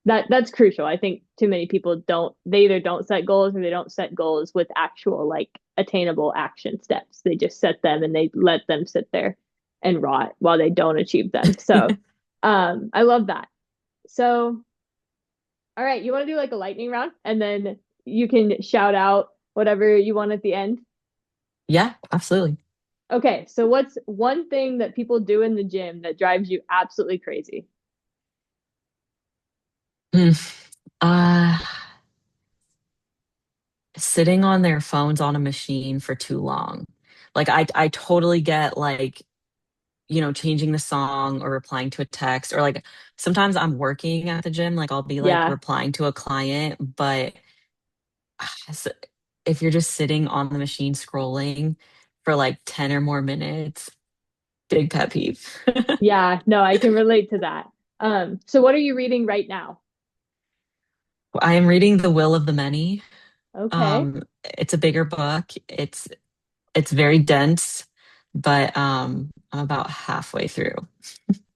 That's crucial. I think too many people they either don't set goals or they don't set goals with actual like attainable action steps. They just set them and they let them sit there and rot while they don't achieve them. So I love that. So all right, you want to do like a lightning round and then you can shout out whatever you want at the end. Yeah, absolutely. Okay, so what's one thing that people do in the gym that drives you absolutely crazy? Hmm. Uh, Sitting on their phones on a machine for too long. Like I totally get like changing the song or replying to a text or like sometimes I'm working at the gym, like I'll be like Yeah, replying to a client, but s- if you're just sitting on the machine scrolling for like 10 or more minutes, big pet peeve. yeah, no, I can relate to that. So what are you reading right now? I am reading The Will of the Many. Okay, It's a bigger book. It's very dense, but I'm about halfway through.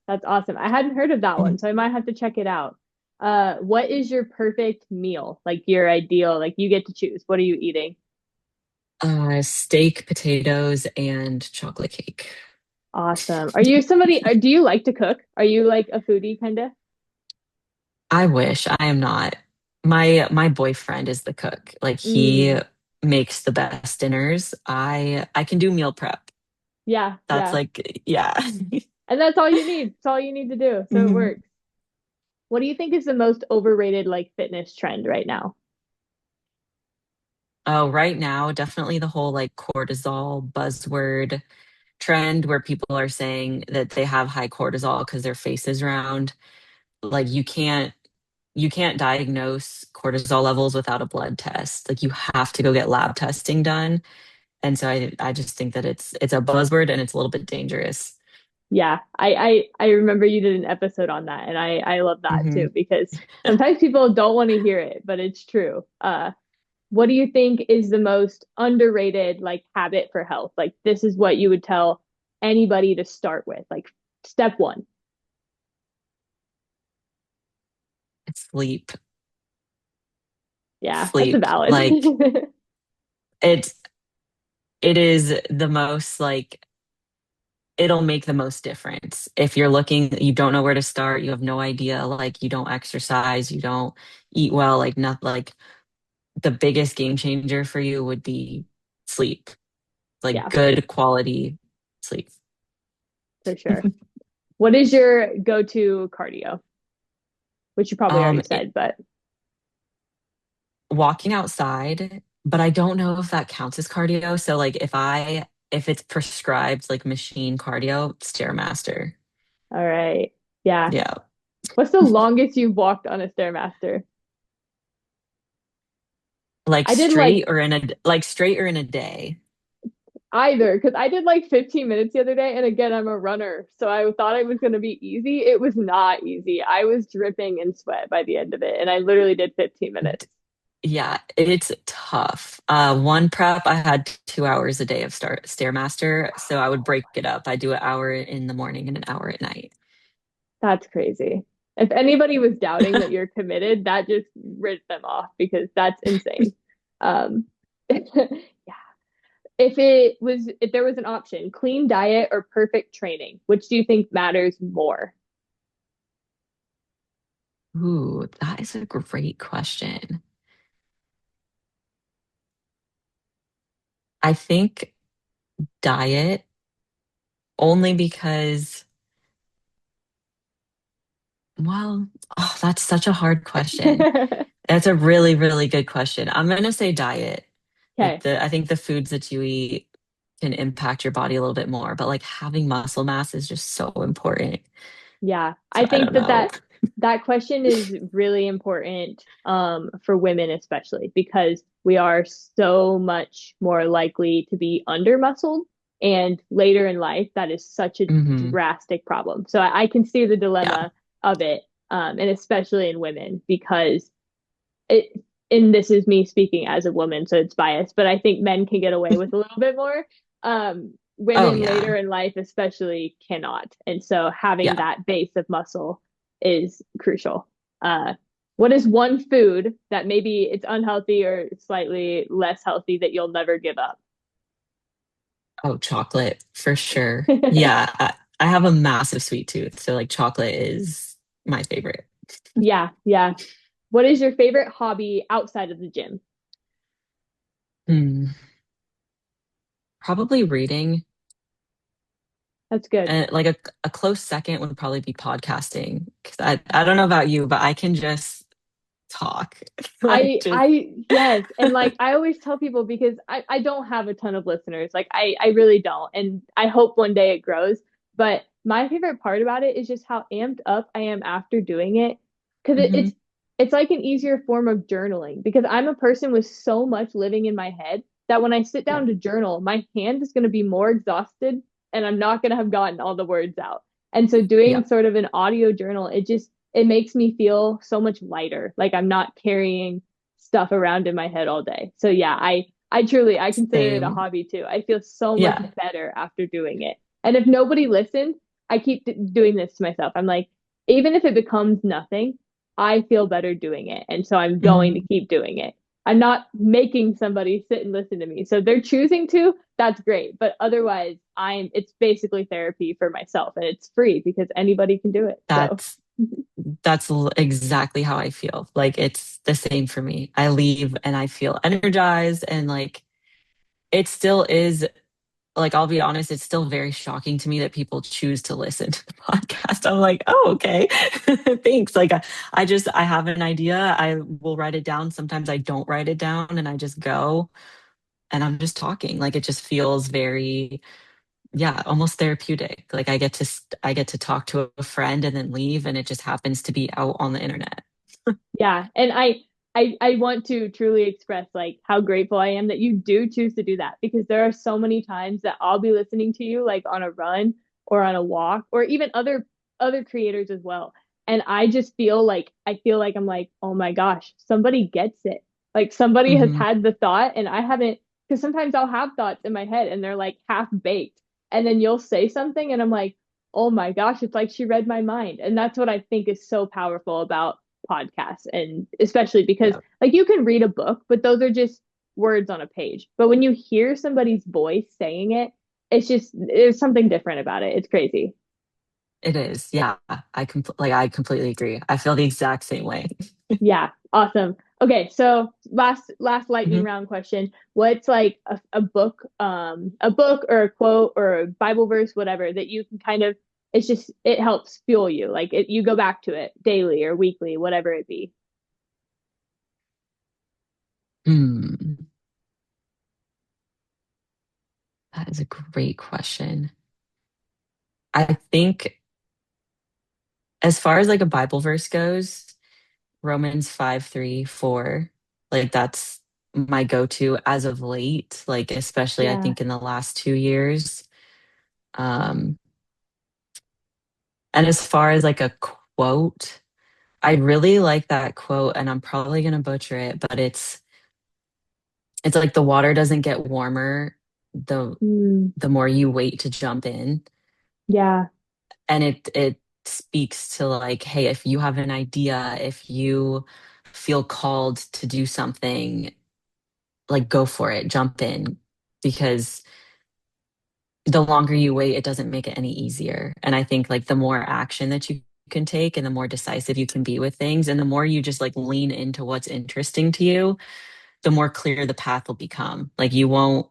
that's awesome. I hadn't heard of that one, so I might have to check it out. What is your perfect meal? Like your ideal, like you get to choose. What are you eating? Steak, potatoes, and chocolate cake. Awesome. Are you somebody, do you like to cook? Are you like a foodie kind of? I wish I am not. My boyfriend is the cook. Like he Mm, makes the best dinners. I can do meal prep. yeah, That's yeah. like yeah. And that's all you need. It's all you need to do. So it Mhm. works. What do you think is the most overrated like fitness trend right now? Oh, right now, definitely the whole like cortisol buzzword trend where people are saying that they have high cortisol because their face is round. Like you can't diagnose cortisol levels without a blood test. Like you have to go get lab testing done. And so I just think that it's a buzzword and it's a little bit dangerous. Yeah, I remember you did an episode on that, and I love that Hmm too because sometimes people don't want to hear it, but it's true. What do you think is the most underrated like habit for health? Like this is what you would tell anybody to start with, like step one. Sleep, Yeah, that's a sleep. valid. Like it it is the most like it'll make the most difference. If you're looking, you don't know where to start, you have no idea, like you don't exercise, you don't eat well, like not like the biggest game changer for you would be sleep, like Yeah, good quality sleep. for sure. What is your go-to cardio? Which you probably already It, said, but walking outside, but I don't know if that counts as cardio. So like if it's prescribed like machine cardio, Stairmaster. all right. Yeah. Yeah. What's the longest you've walked on a Stairmaster? Like I did like straight or in a day. either because I did like 15 minutes the other day. And again, I'm a runner. So I thought it was going to be easy. It was not easy. I was dripping in sweat by the end of it. And I literally did 15 minutes. Yeah, it's tough. One prep, I had 2 hours a day of Stairmaster, so I would break it up. I do an hour in the morning and an hour at night. That's crazy. If anybody was doubting that you're committed, that just ripped them off because that's insane. Um, yeah. If there was an option, clean diet or perfect training, which do you think matters more? Ooh, that is a great question. I think diet only because, well, oh, that's such a hard question. That's a really, really good question. I'm gonna say diet. Like Okay. I think the foods that you eat can impact your body a little bit more, but like having muscle mass is just so important. Yeah, So I I think don't that know. that question is really important for women especially because we are so much more likely to be under muscled and later in life that is such a Hmm drastic problem. So I can see the Yeah, dilemma of it and especially in women because it and this is me speaking as a woman, so it's biased, but I think men can get away with a little bit more. oh Women yeah, later in life especially cannot. And so having yeah. that base of muscle is crucial. What is one food that maybe it's unhealthy or slightly less healthy that you'll never give up? Oh, chocolate for sure. Yeah, I have a massive sweet tooth, so like chocolate is my favorite. Yeah, yeah. What is your favorite hobby outside of the gym? Hmm. Probably reading. That's good. And like a close second would probably be podcasting. 'Cause I don't know about you, but I can just talk. Like just Yes. And like, I always tell people because I don't have a ton of listeners. Like, I really don't. And I hope one day it grows. But my favorite part about it is just how amped up I am after doing it. Because Mhm. it's like an easier form of journaling because I'm a person with so much living in my head that when I sit down to journal, my hand is going to be more exhausted and I'm not going to have gotten all the words out. And so Yeah, doing sort of an audio journal, it makes me feel so much lighter. Like I'm not carrying stuff around in my head all day. So yeah, I truly I consider it a same. hobby too. I feel so much Yeah. better after doing it. And if nobody listened, I keep doing this to myself. I'm like, even if it becomes nothing, I feel better doing it. And so I'm going to Mhm. keep doing it. I'm not making somebody sit and listen to me. So if they're choosing to, that's great. But otherwise, it's basically therapy for myself and it's free because anybody can do it. So That's exactly how I feel. Like it's the same for me. I leave and I feel energized and like it still is like I'll be honest, it's still very shocking to me that people choose to listen to the podcast. I'm like, oh, okay. Thanks. Like I have an idea. I will write it down. Sometimes I don't write it down and I just go and I'm just talking. Like it just feels very, yeah, almost therapeutic. Like I get to talk to a friend and then leave and it just happens to be out on the internet. Yeah, and I want to truly express like how grateful I am that you do choose to do that because there are so many times that I'll be listening to you like on a run or on a walk or even other creators as well. And I just feel like I'm like, "Oh my gosh, somebody gets it." Like somebody has Hmm. had the thought and I haven't because sometimes I'll have thoughts in my head and they're like half baked. And then you'll say something and I'm like, "Oh my gosh, it's like she read my mind." And that's what I think is so powerful about podcasts and especially because Yeah, like you can read a book but those are just words on a page but when you hear somebody's voice saying it it's just there's something different about it. It's crazy. it is. Yeah, I completely agree. I feel the exact same way. Yeah, awesome. Okay, so last lightning Mhm. round question. What's like a book or a quote or a Bible verse, whatever, that you can kind of it's just it helps fuel you. Like it you go back to it daily or weekly, whatever it be. Hmm, that is a great question. I think as far as like a Bible verse goes, Romans 5:3, 4, like that's my go-to as of late, like especially I Yeah. think in the last 2 years. Um, and as far as like a quote, I really like that quote, and I'm probably gonna butcher it, but it's like the water doesn't get warmer the Mm, the more you wait to jump in. yeah. And it speaks to like, hey, if you have an idea, if you feel called to do something, like go for it, jump in, because the longer you wait, it doesn't make it any easier. And I think like the more action that you can take and the more decisive you can be with things and the more you just like lean into what's interesting to you, the more clear the path will become. Like you won't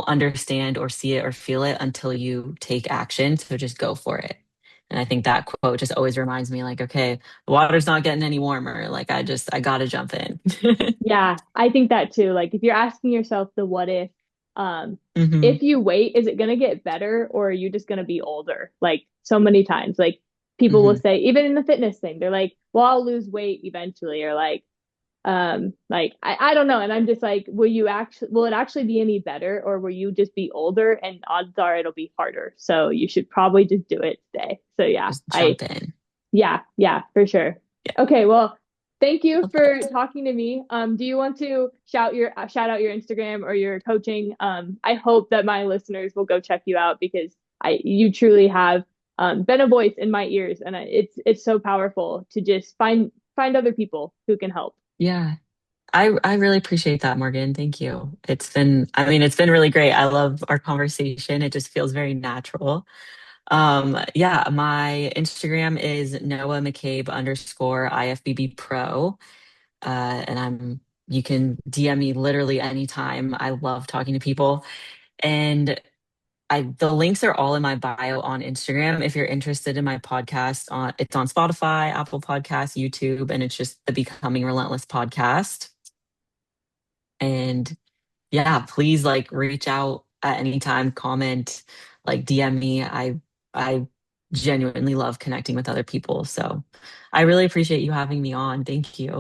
understand or see it or feel it until you take action. So just go for it. And I think that quote just always reminds me like, okay, the water's not getting any warmer. Like I gotta jump in. Yeah, I think that too. Like if you're asking yourself the what um, Hmm. if you wait, is it gonna get better or are you just gonna be older? Like so many times, like people will Hmm. say, even in the fitness thing, they're like, well, I'll lose weight eventually, or like I don't know. And I'm just like, will it actually be any better or will you just be older and odds are it'll be harder. So you should probably just do it today. So yeah, Just jump in. yeah, for sure. Yeah. Okay, well, thank you Love for that. talking to me. Do you want to shout out your Instagram or your coaching? I hope that my listeners will go check you out because I you truly have been a voice in my ears, and it's so powerful to just find other people who can help. Yeah. I really appreciate that, Morgan. Thank you. I mean, it's been really great. I love our conversation. It just feels very natural. Yeah, my Instagram is Noah McCabe underscore IFBB pro. And you can DM me literally anytime. I love talking to people. And the links are all in my bio on Instagram. If you're interested in my podcast, it's on Spotify, Apple Podcasts, YouTube, and it's just the Becoming Relentless podcast. And yeah, please like reach out at any time, comment, like DM me. I genuinely love connecting with other people. So I really appreciate you having me on. Thank you.